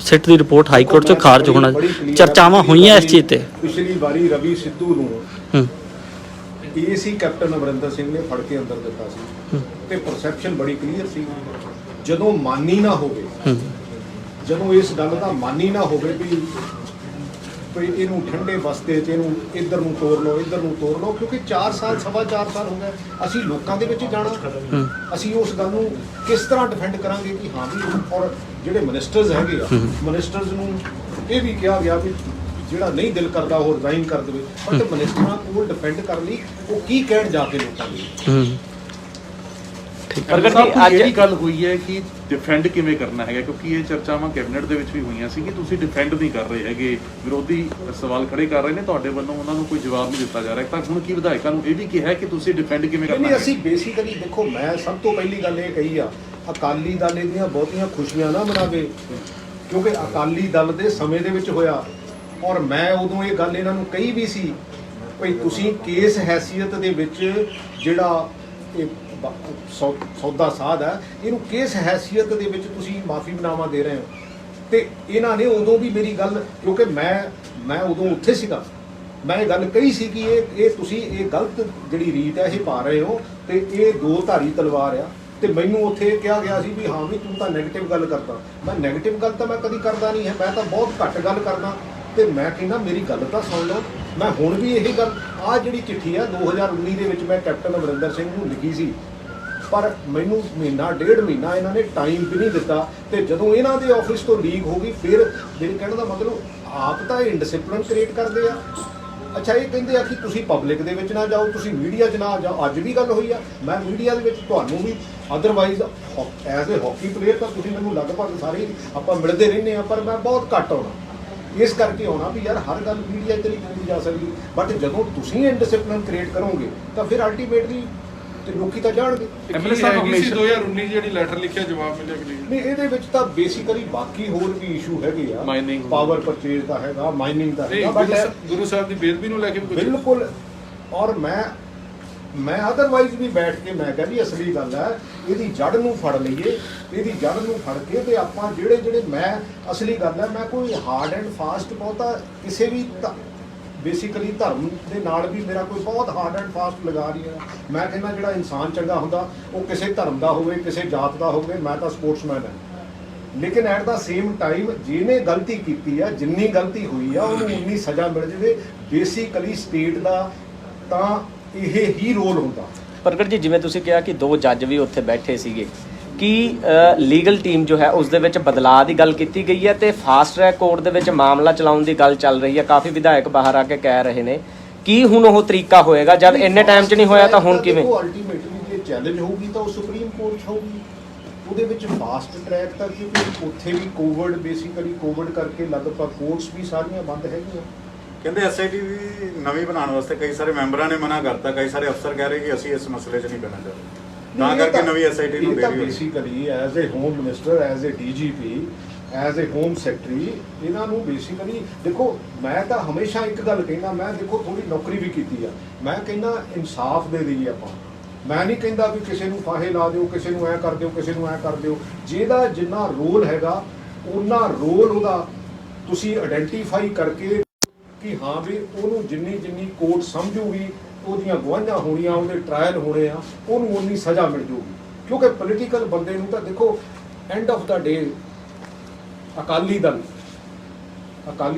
ਸਿੱਟ ਦੀ ਰਿਪੋਰਟ ਹਾਈ ਕੋਰਟ 'ਚੋਂ ਖਾਰਜ ਹੋਣਾ, ਚਰਚਾਵਾਂ ਹੋਈਆਂ ਇਸ ਚੀਜ਼ ਤੇ। ਪਿਛਲੀ ਵਾਰੀ ਰਵੀ ਸਿੱਧੂ ਨੂੰ ਏਸੀ ਕੈਪਟਨ ਅਮਰਿੰਦਰ ਸਿੰਘ ਨੇ ਫੜ ਕੇ ਅੰਦਰ ਦਿੱਤਾ ਸੀ ਤੇ ਪਰਸੈਪਸ਼ਨ ਬੜੀ ਕਲੀਅਰ ਸੀ। ਜਦੋਂ ਮਾਨੀ ਨਾ ਹੋਵੇ, ਜਦੋਂ ਇਸ ਗੱਲ ਦਾ ਮਾਨੀ ਨਾ ਹੋਵੇ ਵੀ ਇਹਨੂੰ ਠੰਡੇ ਬਸਤੇ 'ਚ ਇਹਨੂੰ ਇੱਧਰ ਨੂੰ ਤੋੜ ਲਓ, ਇੱਧਰ ਨੂੰ ਤੋੜ ਲਓ, ਕਿਉਂਕਿ 4 ਸਾਲ, 4.25 ਸਾਲ ਹੋ ਗਏ ਅਸੀਂ ਲੋਕਾਂ ਦੇ ਵਿੱਚ ਜਾਣਾ, ਅਸੀਂ ਉਸ ਗੱਲ ਨੂੰ ਕਿਸ ਤਰ੍ਹਾਂ ਡਿਫੈਂਡ ਕਰਾਂਗੇ ਕਿ ਹਾਂ ਵੀ। ਔਰ ਜਿਹੜੇ ਮਿਨਿਸਟਰਸ ਹੈਗੇ ਆ, ਮਿਨਿਸਟਰਸ ਨੂੰ ਇਹ ਵੀ ਕਿਹਾ ਗਿਆ ਵੀ ਜਿਹੜਾ ਨਹੀਂ ਦਿਲ ਕਰਦਾ ਉਹ ਰਿਜ਼ਾਈਨ ਕਰ ਦੇਵੇ, ਬਟ ਮਿਨਿਸਟਰਾਂ ਕੋਲ ਡਿਫੈਂਡ ਕਰਨ ਲਈ ਉਹ ਕੀ ਕਹਿਣ ਜਾ ਕੇ ਲੋਕਾਂ ਲਈ। ਪ੍ਰਗਟ ਜੀ, ਅੱਜ ਇਹ ਗੱਲ ਹੋਈ ਹੈ ਕਿ ਡਿਫੈਂਡ ਕਿਵੇਂ ਕਰਨਾ ਹੈਗਾ, ਕਿਉਂਕਿ ਇਹ ਚਰਚਾਵਾਂ ਕੈਬਨਿਟ ਦੇ ਵਿੱਚ ਵੀ ਹੋਈਆਂ ਸੀ ਕਿ ਤੁਸੀਂ ਡਿਫੈਂਡ ਨਹੀਂ ਕਰ ਰਹੇ ਹੈਗੇ, ਵਿਰੋਧੀ ਸਵਾਲ ਖੜੇ ਕਰ ਰਹੇ ਨੇ, ਤੁਹਾਡੇ ਵੱਲੋਂ ਉਹਨਾਂ ਨੂੰ ਕੋਈ ਜਵਾਬ ਨਹੀਂ ਦਿੱਤਾ ਜਾ ਰਿਹਾ। ਤਾਂ ਹੁਣ ਕੀ ਵਿਧਾਇਕਾਂ ਨੂੰ ਇਹ ਵੀ ਕਿਹਾ ਕਿ ਤੁਸੀਂ ਡਿਫੈਂਡ ਕਿਵੇਂ ਕਰਨਾ ਹੈ? ਅਸੀਂ ਬੇਸਿਕਲੀ ਦੇਖੋ, ਮੈਂ ਸਭ ਤੋਂ ਪਹਿਲੀ ਗੱਲ ਇਹ ਕਹੀ ਆ, ਅਕਾਲੀ ਦਲ ਦੀਆਂ ਬਹੁਤੀਆਂ ਖੁਸ਼ੀਆਂ ਨਾ ਮਨਾਵੇ, ਕਿਉਂਕਿ ਅਕਾਲੀ ਦਲ ਦੇ ਸਮੇਂ ਦੇ ਵਿੱਚ ਹੋਇਆ। ਔਰ ਮੈਂ ਉਦੋਂ ਇਹ ਗੱਲ ਇਹਨਾਂ ਨੂੰ ਕਹੀ ਵੀ ਸੀ ਭਈ ਤੁਸੀਂ ਕੇਸ ਹੈਸੀਅਤ ਦੇ ਵਿੱਚ ਜਿਹੜਾ ਇਹ ਸੌਦਾ ਸਾਧ ਹੈ, ਇਹਨੂੰ ਕੇਸ ਹੈਸੀਅਤ ਦੇ ਵਿੱਚ ਤੁਸੀਂ ਮਾਫੀਨਾਮਾ ਦੇ ਰਹੇ ਹੋ। ਤੇ ਇਹਨਾਂ ਨੇ ਉਦੋਂ ਵੀ ਮੇਰੀ ਗੱਲ, ਕਿਉਂਕਿ ਮੈਂ ਉਦੋਂ ਉੱਥੇ ਸੀਗਾ, ਮੈਂ ਇਹ ਗੱਲ ਕਹੀ ਸੀ ਕਿ ਇਹ ਤੁਸੀਂ ਇਹ ਗਲਤ ਜਿਹੜੀ ਰੀਤ ਹੈ ਇਹ ਪਾ ਰਹੇ ਹੋ ਤੇ ਇਹ 2 ਧਾਰੀ ਤਲਵਾਰ ਆ। ਤੇ ਮੈਨੂੰ ਉੱਥੇ ਕਿਹਾ ਗਿਆ ਸੀ ਵੀ ਹਾਂ ਵੀ ਤੂੰ ਤਾਂ ਨੈਗੇਟਿਵ ਗੱਲ ਕਰਦਾ। ਮੈਂ ਨੈਗੇਟਿਵ ਗੱਲ ਤਾਂ ਮੈਂ ਕਦੀ ਕਰਦਾ ਨਹੀਂ ਹੈ, ਮੈਂ ਤਾਂ ਬਹੁਤ ਘੱਟ ਗੱਲ ਕਰਦਾ। ਤੇ ਮੈਂ ਕਹਿੰਦਾ ਮੇਰੀ ਗੱਲ ਤਾਂ ਸੁਣ ਲਓ। ਮੈਂ ਹੁਣ ਵੀ ਇਹ ਗੱਲ, ਆਹ ਜਿਹੜੀ ਚਿੱਠੀ ਆ 2019 ਦੇ ਵਿੱਚ ਮੈਂ ਕੈਪਟਨ ਅਮਰਿੰਦਰ ਸਿੰਘ ਨੂੰ ਲਿਖੀ ਸੀ, ਪਰ ਮੈਨੂੰ ਮਹੀਨਾ 1.5 ਮਹੀਨਾ ਇਹਨਾਂ ਨੇ ਟਾਈਮ ਵੀ ਨਹੀਂ ਦਿੱਤਾ। ਤੇ ਜਦੋਂ ਇਹਨਾਂ ਦੇ ਆਫਿਸ ਤੋਂ ਲੀਕ ਹੋ ਗਈ, ਫਿਰ ਮੇਰੇ ਕਹਿਣ ਦਾ ਮਤਲਬ ਆਪ ਤਾਂ ਇਨਡਿਸਪਲਿਨ ਕ੍ਰੀਏਟ ਕਰਦੇ ਆ। ਅੱਛਾ, ਇਹ ਕਹਿੰਦੇ ਆ ਕਿ ਤੁਸੀਂ ਪਬਲਿਕ ਦੇ ਵਿੱਚ ਨਾ ਜਾਓ, ਤੁਸੀਂ ਮੀਡੀਆ 'ਚ ਨਾ ਜਾਓ। ਅੱਜ ਵੀ ਗੱਲ ਹੋਈ ਆ, ਮੈਂ ਮੀਡੀਆ ਦੇ ਵਿੱਚ ਤੁਹਾਨੂੰ ਵੀ, otherwise as a hockey player ਤਾਂ ਤੁਸੀਂ ਮੈਨੂੰ ਲਗਭਗ ਸਾਰੇ ਆਪਾਂ ਮਿਲਦੇ ਰਹਿੰਦੇ ਆ, ਪਰ ਮੈਂ ਬਹੁਤ ਘੱਟ ਆਉਣਾ। ਇਸ ਕਰਕੇ ਆਉਣਾ ਵੀ ਯਾਰ ਹਰ ਗੱਲ ਮੀਡੀਆ 'ਚ ਨਹੀਂ ਕੀਤੀ ਜਾ ਸਕਦੀ, ਬਟ ਜਦੋਂ ਤੁਸੀਂ ਇਨਡਿਸਪਲਿਨ ਕ੍ਰੀਏਟ ਕਰੋਗੇ ਤਾਂ ਫਿਰ ਅਲਟੀਮੇਟਲੀ ਤੇ ਲੋਕੀ ਤਾਂ ਜਾਣਗੇ। ਐਮਐਲਏ ਸਾਹਿਬ ਹਮੇਸ਼ਾ 2019 ਜਿਹੜੀ ਲੈਟਰ ਲਿਖਿਆ ਜਵਾਬ ਮਿਲਿਆ ਕਿ ਨਹੀਂ, ਇਹਦੇ ਵਿੱਚ ਤਾਂ ਬੇਸਿਕਲੀ ਬਾਕੀ ਹੋਰ ਵੀ ਇਸ਼ੂ ਹੈਗੇ ਆ, ਮਾਈਨਿੰਗ, ਪਾਵਰ ਪਰਚੇਜ਼ ਦਾ ਹੈਗਾ, ਮਾਈਨਿੰਗ ਦਾ ਹੈਗਾ, ਬਟ ਗੁਰੂ ਸਾਹਿਬ ਦੀ ਬੇਦਬੀ ਨੂੰ ਲੈ ਕੇ ਬਿਲਕੁਲ। ਔਰ ਮੈਂ ਅਦਰਵਾਈਜ਼ ਵੀ ਬੈਠ ਕੇ ਮੈਂ ਕਿਹਾ ਵੀ ਅਸਲੀ ਗੱਲ ਹੈ, ਇਹਦੀ ਜੜ ਨੂੰ ਫੜ ਲਈਏ, ਇਹਦੀ ਜੜ ਨੂੰ ਫੜ ਕੇ ਤੇ ਆਪਾਂ ਜਿਹੜੇ ਮੈਂ ਅਸਲੀ ਗੱਲ ਹੈ, ਮੈਂ ਕੋਈ ਹਾਰਡ ਐਂਡ ਫਾਸਟ ਬਹੁਤਾ ਕਿਸੇ ਵੀ ਬੇਸਿਕਲੀ ਧਰਮ ਦੇ ਨਾਲ ਵੀ ਮੇਰਾ ਕੋਈ ਬਹੁਤ ਹਾਰਡ ਐਂਡ ਫਾਸਟ ਲਗਾ ਰਹੀ ਹੈ। ਮੈਂ ਕਹਿੰਦਾ ਜਿਹੜਾ ਇਨਸਾਨ ਚੰਗਾ ਹੁੰਦਾ ਉਹ ਕਿਸੇ ਧਰਮ ਦਾ ਹੋਵੇ, ਕਿਸੇ ਜਾਤ ਦਾ ਹੋਵੇ, ਮੈਂ ਤਾਂ ਸਪੋਰਟਸਮੈਨ ਹਾਂ। ਲੇਕਿਨ ਐਟ ਦਾ ਸੇਮ ਟਾਈਮ ਜਿਹਨੇ ਗਲਤੀ ਕੀਤੀ ਆ, ਜਿੰਨੀ ਗਲਤੀ ਹੋਈ ਆ, ਉਹਨੂੰ ਉਨੀ ਸਜ਼ਾ ਮਿਲ ਜਾਵੇ। ਬੇਸਿਕਲੀ ਸਟੇਟ ਦਾ ਤਾਂ ਇਹ ਹੀ ਰੋਲ ਹੁੰਦਾ। ਪ੍ਰਗਟ ਜੀ, ਜਿਵੇਂ ਤੁਸੀਂ ਕਿਹਾ ਕਿ 2 ਜੱਜ ਵੀ ਉੱਥੇ ਬੈਠੇ ਸੀਗੇ, ਕੀ ਲੀਗਲ ਟੀਮ ਜੋ ਹੈ ਉਸ ਦੇ ਵਿੱਚ ਬਦਲਾਅ ਦੀ ਗੱਲ ਕੀਤੀ ਗਈ ਹੈ ਤੇ ਫਾਸਟ ਟਰੈਕ ਕੋਰਟ ਦੇ ਵਿੱਚ ਮਾਮਲਾ ਚਲਾਉਣ ਦੀ ਗੱਲ ਚੱਲ ਰਹੀ ਹੈ? ਕਾਫੀ ਵਿਧਾਇਕ ਬਾਹਰ ਆ ਕੇ ਕਹਿ ਰਹੇ ਨੇ ਕੀ ਹੁਣ ਉਹ ਤਰੀਕਾ ਹੋਏਗਾ? ਜਦ ਇੰਨੇ ਟਾਈਮ 'ਚ ਨਹੀਂ ਹੋਇਆ ਤਾਂ ਹੁਣ ਕਿਵੇਂ? ਅਲਟੀਮੇਟਲੀ ਜੇ ਚੈਲੰਜ ਹੋਊਗੀ ਤਾਂ ਉਹ ਸੁਪਰੀਮ ਕੋਰਟ ਹੋਊਗੀ। ਉਹਦੇ ਵਿੱਚ ਫਾਸਟ ਟਰੈਕ ਤਾਂ, ਕਿਉਂਕਿ ਉੱਥੇ ਵੀ ਕੋਵਿਡ, ਬੇਸਿਕਲੀ ਕੋਵਿਡ ਕਰਕੇ ਲਗਭਗ ਕੋਰਟਸ ਵੀ ਸਾਰੀਆਂ ਬੰਦ ਹੈਗੀਆਂ। ਕਹਿੰਦੇ ਐਸਆਈਟੀ ਵੀ ਨਵੀਂ ਬਣਾਉਣ ਵਾਸਤੇ ਕਈ ਸਾਰੇ ਮੈਂਬਰਾਂ ਨੇ ਮਨਾ ਕਰਤਾ, ਕਈ ਸਾਰੇ ਅਫਸਰ ਕਹਿ ਰਹੇ ਕਿ ਅਸੀਂ ਇਸ ਮਸਲੇ 'ਚ ਨਹੀਂ ਪੈਣਾ ਚਾਹੁੰਦੇ, ਤਾਂ ਕਰਕੇ ਨਵੀਂ ਐਸਆਈਟੀ ਨੂੰ ਦੇਰੀ ਹੋਈ। Basically as a home minister, as a DGP, as a home secretary, ਇਹਨਾਂ ਨੂੰ ਬੇਸਿਕਲੀ ਦੇਖੋ, ਮੈਂ ਤਾਂ ਹਮੇਸ਼ਾ ਇੱਕ ਗੱਲ ਕਹਿੰਦਾ, ਮੈਂ ਦੇਖੋ ਥੋੜੀ ਨੌਕਰੀ ਵੀ ਕੀਤੀ ਆ, ਮੈਂ ਕਹਿੰਦਾ ਇਨਸਾਫ ਦੇ ਦਈਏ ਆਪਾਂ। ਮੈਂ ਨਹੀਂ ਕਹਿੰਦਾ ਵੀ ਕਿਸੇ ਨੂੰ ਫਾਹੇ ਲਾ ਦਿਓ, ਕਿਸੇ ਨੂੰ ਐ ਕਰ ਦਿਓ, ਕਿਸੇ ਨੂੰ ਐ ਕਰ ਦਿਓ। ਜਿਹਦਾ ਜਿੰਨਾ ਰੋਲ ਹੈਗਾ ਉਹਨਾਂ ਰੋਲ ਉਹਦਾ ਤੁਸੀਂ ਆਇਡੈਂਟੀਫਾਈ ਕਰਕੇ ਕਿ ਹਾਂ ਵੀ ਉਹਨੂੰ ਜਿੰਨੀ ਕੋਰਟ ਸਮਝੂਗੀ, ਉਹਦੀਆਂ ਗਵਾਹੀਆਂ ਹੋਣੀਆਂ, ਉਹਦੇ ਟ੍ਰਾਇਲ ਹੋਣੇ ਆ, ਉਹਨੂੰ ਉਨੀ ਸਜ਼ਾ ਮਿਲ ਜੂਗੀ। ਕਿਉਂਕਿ ਪੋਲੀਟੀਕਲ ਬੰਦੇ ਨੂੰ ਤਾਂ ਦੇਖੋ ਐਂਡ ਆਫ ਦਾ ਡੇ ਅਕਾਲੀ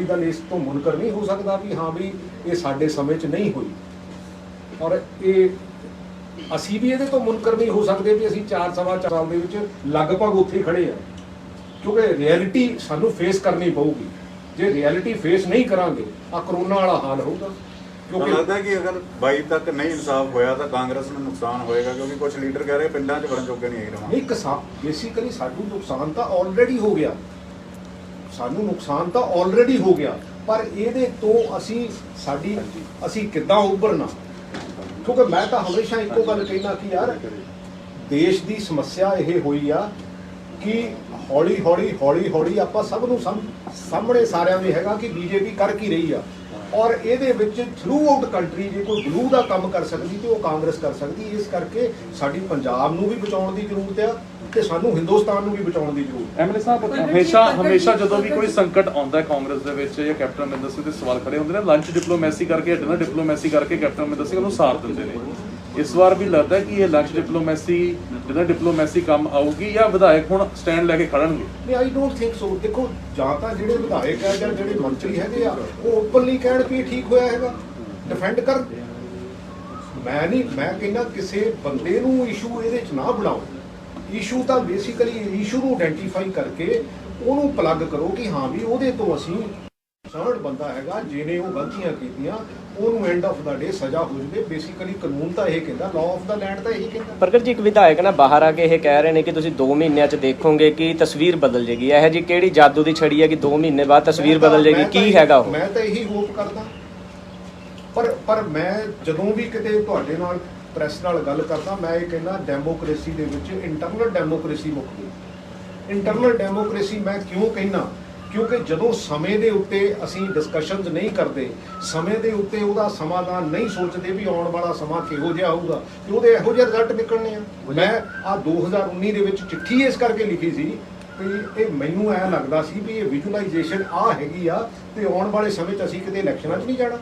ਦਲ ਇਸ ਤੋਂ ਮੁਨਕਰ ਨਹੀਂ ਹੋ ਸਕਦਾ ਵੀ ਹਾਂ ਵੀ ਇਹ ਸਾਡੇ ਸਮੇਂ 'ਚ ਨਹੀਂ ਹੋਈ, ਔਰ ਇਹ ਅਸੀਂ ਵੀ ਇਹਦੇ ਤੋਂ ਮੁਨਕਰ ਨਹੀਂ ਹੋ ਸਕਦੇ ਵੀ ਅਸੀਂ 4 ਸਵਾ 4 ਸਾਲ ਦੇ ਵਿੱਚ ਲਗਭਗ ਉੱਥੇ ਖੜੇ ਆ। ਕਿਉਂਕਿ ਰਿਐਲਿਟੀ ਸਾਨੂੰ ਫੇਸ ਕਰਨੀ ਪਊਗੀ। ਜੇ ਰਿਐਲਿਟੀ ਫੇਸ ਨਹੀਂ ਕਰਾਂਗੇ ਆ ਕਰੋਨਾ ਵਾਲਾ ਹਾਲ ਹੋਊਗਾ। ਮੈਨੂੰ ਲੱਗਦਾ ਕਿ ਅਗਰ 22 ਤੱਕ ਨਹੀਂ ਇਨਸਾਫ ਹੋਇਆ ਤਾਂ ਕਾਂਗਰਸ ਨੂੰ ਨੁਕਸਾਨ ਹੋਏਗਾ, ਕਿਉਂਕਿ ਕੁਝ ਲੀਡਰ ਕਹਿ ਰਹੇ ਪਿੰਡਾਂ 'ਚ ਵੜਨ ਜੋਗੇ ਨਹੀਂ ਹੈਗੇ ਰਵਾਂ। ਨਹੀਂ ਕਿਸਾਨ ਬੇਸਿਕਲੀ ਸਾਨੂੰ ਨੁਕਸਾਨ ਤਾਂ ਆਲਰੇਡੀ ਹੋ ਗਿਆ, ਸਾਨੂੰ ਨੁਕਸਾਨ ਤਾਂ ਆਲਰੇਡੀ ਹੋ ਗਿਆ, ਪਰ ਇਹਦੇ ਤੋਂ ਅਸੀਂ ਕਿੱਦਾਂ ਉੱਭਰਨਾ। ਕਿਉਂਕਿ ਮੈਂ ਤਾਂ ਹਮੇਸ਼ਾ ਇੱਕੋ ਗੱਲ ਕਹਿਣਾ ਕਿ ਯਾਰ ਦੇਸ਼ ਦੀ ਸਮੱਸਿਆ ਇਹ ਹੋਈ ਆ ਕਿ ਹੌਲੀ ਆਪਾਂ ਸਭ ਨੂੰ ਸਾਹਮਣੇ ਸਾਰਿਆਂ ਦੇ ਹੈਗਾ ਕਿ ਬੀਜੇਪੀ ਕਰ ਕੀ ਰਹੀ ਆ, ਔਰ ਇਹਦੇ ਵਿੱਚ ਥਰੂ ਆਊਟ ਕੰਟਰੀ ਜੇ ਕੋਈ ਗਲੂ ਦਾ ਕੰਮ ਕਰ ਸਕਦੀ ਤੇ ਉਹ ਕਾਂਗਰਸ ਕਰ ਸਕਦੀ। ਇਸ ਕਰਕੇ ਸਾਡੀ ਪੰਜਾਬ ਨੂੰ ਵੀ ਬਚਾਉਣ ਦੀ ਜ਼ਰੂਰਤ ਆ ਤੇ ਸਾਨੂੰ ਹਿੰਦੁਸਤਾਨ ਨੂੰ ਵੀ ਬਚਾਉਣ ਦੀ ਜ਼ਰੂਰਤ ਹੈ। ਐਮਐਲਏ ਸਾਹਿਬ ਹਮੇਸ਼ਾ ਜਦੋਂ ਵੀ ਕੋਈ ਸੰਕਟ ਆਉਂਦਾ ਹੈ ਕਾਂਗਰਸ ਦੇ ਵਿੱਚ ਜਾਂ ਕੈਪਟਨ ਅਮਰਿੰਦਰ ਸਿੰਘ ਦੇ ਸਵਾਲ ਖੜੇ ਹੁੰਦੇ ਨੇ, ਲੰਚ ਡਿਪਲੋਮੈਸੀ ਕਰਕੇ ਡਿਨਰ ਡਿਪਲੋਮੈਸੀ ਕਰਕੇ ਕੈਪਟਨ ਅਮਰਿੰਦਰ ਸਿੰਘ ਨੂੰ ਸਾਰ ਦਿੰਦੇ ਨੇ। ਇਸ ਵਾਰ ਵੀ ਲੱਗਦਾ ਕਿ ਇਹ ਲੰਚ ਡਿਪਲੋਮੈਸੀ ਡਿਨਰ ਡਿਪਲੋਮੈਸੀ ਕੰਮ ਆਊਗੀ ਜਾਂ ਵਿਧਾਇਕ ਹੁਣ ਸਟੈਂਡ ਲੈ ਕੇ ਖੜਨਗੇ? ਨਹੀਂ, ਆਈ ਡੋਂਟ ਥਿੰਕ ਸੋ। ਦੇਖੋ ਜਾਂ ਤਾਂ ਜਿਹੜੇ ਵਿਧਾਇਕ ਹੈ ਜਾਂ ਜਿਹੜੇ ਮੰਤਰੀ ਹੈਗੇ ਆ ਉਹ ਓਪਨਲੀ ਕਹਿਣ ਵੀ ਇਹ ਠੀਕ ਹੋਇਆ ਹੈਗਾ, ਡਿਫੈਂਡ ਕਰਨ। ਮੈਂ ਕਹਿੰਦਾ ਕਿਸੇ ਬੰਦੇ ਨੂੰ ਇਸ਼ੂ ਇਹਦੇ 'ਚ ਨਾ ਬਣਾਓ। ਇਸ਼ੂ ਤਾਂ ਬੇਸਿਕਲੀ ਇਸ਼ੂ ਨੂੰ ਆਇਡੈਂਟੀਫਾਈ ਕਰਕੇ ਉਹਨੂੰ ਪਲੱਗ ਕਰੋ ਕਿ ਹਾਂ ਵੀ ਉਹਦੇ ਤੋਂ ਅਸੀਂ ਕੰਸਰਨਡ ਬੰਦਾ ਹੈਗਾ, ਜਿਹਨੇ ਉਹ ਗਲਤੀਆਂ ਕੀਤੀਆਂ ਉਹਨੂੰ ਐਂਡ ਆਫ ਦਾ ਡੇ ਸਜ਼ਾ ਹੋ ਜਾਵੇ। ਬੇਸਿਕਲੀ ਕਾਨੂੰਨ ਤਾਂ ਇਹ ਕਹਿੰਦਾ, ਲਾਅ ਆਫ ਦਾ ਲੈਂਡ ਤਾਂ ਇਹੀ ਕਹਿੰਦਾ। ਪ੍ਰਗਟ ਜੀ, ਇੱਕ ਵਿਧਾਇਕ ਨਾ ਬਾਹਰ ਆ ਕੇ ਇਹ ਕਹਿ ਰਹੇ ਨੇ ਕਿ ਤੁਸੀਂ 2 ਮਹੀਨਿਆਂ 'ਚ ਦੇਖੋਗੇ ਕਿ ਤਸਵੀਰ ਬਦਲ ਜੇਗੀ। ਇਹੋ ਜਿਹੀ ਕਿਹੜੀ ਜਾਦੂ ਦੀ ਛੜੀ ਹੈ ਕਿ 2 ਮਹੀਨੇ ਬਾਅਦ ਤਸਵੀਰ ਬਦਲ ਜੇਗੀ? ਕੀ ਹੈਗਾ ਉਹ? ਮੈਂ ਤਾਂ ਇਹੀ ਹੋਪ ਕਰਦਾ, ਪਰ ਮੈਂ ਜਦੋਂ ਵੀ ਕਿਤੇ ਤੁਹਾਡੇ ਨਾਲ ਪ੍ਰੈਸ ਨਾਲ ਗੱਲ ਕਰਦਾ ਮੈਂ ਇਹ ਕਹਿੰਦਾ ਡੈਮੋਕ੍ਰੇਸੀ ਦੇ ਵਿੱਚ ਇੰਟਰਨਲ ਡੈਮੋਕ੍ਰੇਸੀ ਮੁੱਕ ਗਈ। ਇੰਟਰਨਲ ਡੈਮੋਕ੍ਰੇਸੀ ਮੈਂ ਕਿਉਂ ਕਹਿੰਦਾ? ਕਿਉਂਕਿ ਜਦੋਂ ਸਮੇਂ ਦੇ ਉੱਤੇ ਅਸੀਂ ਡਿਸਕਸ਼ਨਸ ਨਹੀਂ ਕਰਦੇ, ਸਮੇਂ ਦੇ ਉੱਤੇ ਉਹਦਾ ਸਮਾਧਾਨ ਨਹੀਂ ਸੋਚਦੇ ਵੀ ਆਉਣ ਵਾਲਾ ਸਮਾਂ ਕਿਹੋ ਜਿਹਾ ਹੋਊਗਾ ਤੇ ਉਹਦੇ ਇਹੋ ਜਿਹੇ ਰਿਜ਼ਲਟ ਨਿਕਲਣੇ ਆ। ਮੈਂ ਆ 2019 ਦੇ ਵਿੱਚ ਚਿੱਠੀ ਇਸ ਕਰਕੇ ਲਿਖੀ ਸੀ ਵੀ ਇਹ ਮੈਨੂੰ ਐਂ ਲੱਗਦਾ ਸੀ ਵੀ ਇਹ ਵਿਜ਼ੂਅਲਾਈਜੇਸ਼ਨ ਆ ਹੈਗੀ ਆ ਤੇ ਆਉਣ ਵਾਲੇ ਸਮੇਂ 'ਚ ਅਸੀਂ ਕਿਤੇ ਇਲੈਕਸ਼ਨਾਂ 'ਚ ਨਹੀਂ ਜਾਣਾ।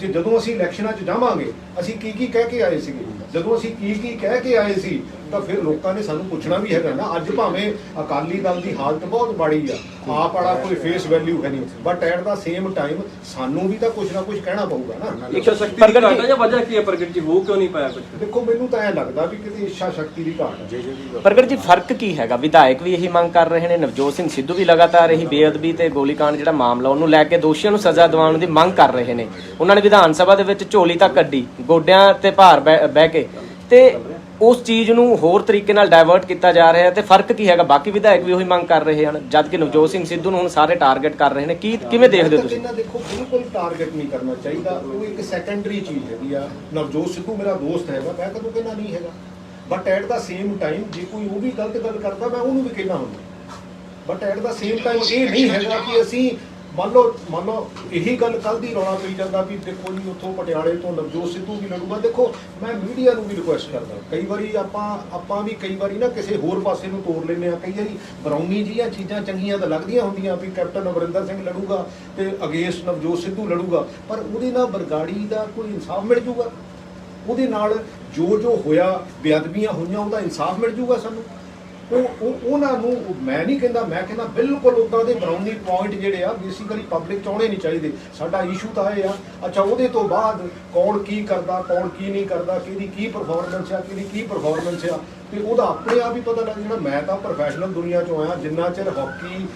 ਤੇ ਜਦੋਂ ਅਸੀਂ ਇਲੈਕਸ਼ਨਾਂ 'ਚ ਜਾਵਾਂਗੇ ਅਸੀਂ ਕੀ ਕਹਿ ਕੇ ਆਏ ਸੀਗੇ, ਜਦੋਂ ਅਸੀਂ ਕੀ ਕਹਿ ਕੇ ਆਏ ਸੀ ਤਾਂ ਫਿਰ ਲੋਕਾਂ ਨੇ ਸਾਨੂੰ ਪੁੱਛਣਾ ਵੀ ਹੈਗਾ ਨਾ। ਅੱਜ ਭਾਵੇਂ ਅਕਾਲੀ ਦਲ ਦੀ ਹਾਲਤ ਬਹੁਤ ਮਾੜੀ ਆ, ਆਪ ਵਾਲਾ ਕੋਈ ਫੇਸ ਵੈਲਿਊ ਹੈ ਨਹੀਂ, but at the same time ਸਾਨੂੰ ਵੀ ਤਾਂ ਕੁਝ ਨਾ ਕੁਝ ਕਹਿਣਾ ਪਊਗਾ ਨਾ। ਇੱਛਾ ਸ਼ਕਤੀ ਦੀ ਘਾਟ ਹੈ ਜਾਂ ਵਜ੍ਹਾ ਕੀ ਹੈ ਪ੍ਰਗਟ ਜੀ, ਹੋ ਕਿਉਂ ਨਹੀਂ ਪਾਇਆ ਕੁਝ? ਦੇਖੋ ਮੈਨੂੰ ਤਾਂ ਐਂ ਲੱਗਦਾ ਵੀ ਕਿਤੇ ਇੱਛਾ ਸ਼ਕਤੀ ਦੀ ਘਾਟ ਹੈ। ਪ੍ਰਗਟ ਜੀ, ਫਰਕ ਕੀ ਹੈਗਾ? ਵਿਧਾਇਕ ਵੀ ਇਹੀ ਮੰਗ ਕਰ ਰਹੇ ਨੇ, ਨਵਜੋਤ ਸਿੰਘ ਸਿੱਧੂ ਵੀ ਲਗਾਤਾਰ ਇਹੀ ਬੇਅਦਬੀ ਤੇ ਗੋਲੀकांड ਜਿਹੜਾ ਮਾਮਲਾ ਉਹਨੂੰ ਲੈ ਕੇ ਦੋਸ਼ੀਆਂ ਨੂੰ ਸਜ਼ਾ ਦਿਵਾਉਣ ਦੀ ਮੰਗ ਕਰ ਰਹੇ ਨੇ। ਉਹਨਾਂ ਨੇ ਵਿਧਾਨ ਸਭਾ ਦੇ ਵਿੱਚ ਝੋਲੀ ਤੱਕ ਕੱਢੀ, ਗੋਡਿਆਂ ਤੇ ਭਾਰ ਬਹਿ ਕੇ, ਤੇ ਉਸ ਚੀਜ਼ ਨੂੰ ਹੋਰ ਤਰੀਕੇ ਨਾਲ ਡਾਇਵਰਟ ਕੀਤਾ ਜਾ ਰਿਹਾ ਹੈ। ਤੇ ਫਰਕ ਕੀ ਹੈਗਾ? ਬਾਕੀ ਵਿਧਾਇਕ ਵੀ ਉਹੀ ਮੰਗ ਕਰ ਰਹੇ ਹਨ, ਜਦ ਕਿ ਨਵਜੋਤ ਸਿੰਘ ਸਿੱਧੂ ਨੂੰ ਹੁਣ ਸਾਰੇ ਟਾਰਗੇਟ ਕਰ ਰਹੇ ਨੇ। ਕਿਵੇਂ ਦੇਖਦੇ ਹੋ ਤੁਸੀਂ? ਇਹਨਾਂ ਦੇਖੋ ਬਿਲਕੁਲ ਟਾਰਗੇਟ ਨਹੀਂ ਕਰਨਾ ਚਾਹੀਦਾ, ਉਹ ਇੱਕ ਸੈਕੰਡਰੀ ਚੀਜ਼ ਹੈਗੀ ਆ। ਨਵਜੋਤ ਸਿੱਧੂ ਮੇਰਾ ਦੋਸਤ ਹੈਗਾ, ਮੈਂ ਕਦੋਂ ਕਹਿੰਦਾ ਨਹੀਂ ਹੈਗਾ, but at the same time ਜੇ ਕੋਈ ਉਹ ਵੀ ਗਲਤ ਗੱਲ ਕਰਦਾ ਮੈਂ ਉਹਨੂੰ ਵੀ ਕਹਿਣਾ ਹੁੰਦਾ। But at the same time ਇਹ ਨਹੀਂ ਹੈਗਾ ਕਿ ਅਸੀਂ ਮੰਨ ਲਓ ਇਹੀ ਗੱਲ ਕੱਲ ਦੀ ਰੌਲਾ ਪਈ ਜਾਂਦਾ ਵੀ ਦੇਖੋ ਜੀ ਉੱਥੋਂ ਪਟਿਆਲੇ ਤੋਂ ਨਵਜੋਤ ਸਿੱਧੂ ਵੀ ਲੜੂਗਾ। ਦੇਖੋ ਮੈਂ ਮੀਡੀਆ ਨੂੰ ਵੀ ਰਿਕੁਐਸਟ ਕਰਦਾ, ਕਈ ਵਾਰੀ ਆਪਾਂ ਵੀ ਕਈ ਵਾਰੀ ਨਾ ਕਿਸੇ ਹੋਰ ਪਾਸੇ ਨੂੰ ਤੋੜ ਲੈਂਦੇ ਆ। ਕਈ ਵਾਰੀ ਬਰੌਨੀ ਜਿਹੀਆਂ ਚੀਜ਼ਾਂ ਚੰਗੀਆਂ ਤਾਂ ਲੱਗਦੀਆਂ ਹੁੰਦੀਆਂ ਵੀ ਕੈਪਟਨ ਅਮਰਿੰਦਰ ਸਿੰਘ ਲੜੂਗਾ ਤੇ ਅਗੇਂਸਟ ਨਵਜੋਤ ਸਿੱਧੂ ਲੜੂਗਾ, ਪਰ ਉਹਦੇ ਨਾਲ ਬਰਗਾੜੀ ਦਾ ਕੋਈ ਇਨਸਾਫ ਮਿਲ ਜੂਗਾ? ਉਹਦੇ ਨਾਲ ਜੋ ਹੋਇਆ, ਬੇਅਦਬੀਆਂ ਹੋਈਆਂ, ਉਹਦਾ ਇਨਸਾਫ ਮਿਲ ਜੂਗਾ ਸਾਨੂੰ? ਉਹਨਾਂ ਨੂੰ ਮੈਂ ਨਹੀਂ ਕਹਿੰਦਾ, ਮੈਂ ਕਹਿੰਦਾ ਬਿਲਕੁਲ ਉੱਦਾਂ ਦੇ ਬਰਾਉਨੀ ਪੁਆਇੰਟ ਜਿਹੜੇ ਆ ਬੇਸਿਕਲੀ ਪਬਲਿਕ ਚਾਹੁੰਦੇ ਨਹੀਂ ਚਾਹੀਦੇ। ਸਾਡਾ ਇਸ਼ੂ ਤਾਂ ਇਹ ਆ, ਅੱਛਾ ਉਹਦੇ ਤੋਂ ਬਾਅਦ ਕੌਣ ਕੀ ਕਰਦਾ, ਕੌਣ ਕੀ ਨਹੀਂ ਕਰਦਾ, ਕਿਹਦੀ ਕੀ ਪਰਫਾਰਮੈਂਸ ਆ, ਕਿਹਦੀ ਕੀ ਪਰਫਾਰਮੈਂਸ ਆ, ਤੇ ਉਹਦਾ ਆਪਣੇ ਆਪ ਹੀ ਪਤਾ ਲੱਗ ਜਾਣਾ। ਮੈਂ ਤਾਂ ਪ੍ਰੋਫੈਸ਼ਨਲ ਦੁਨੀਆ 'ਚੋਂ ਆਇਆ, ਜਿੰਨਾ ਚਿਰ ਹਾਕੀ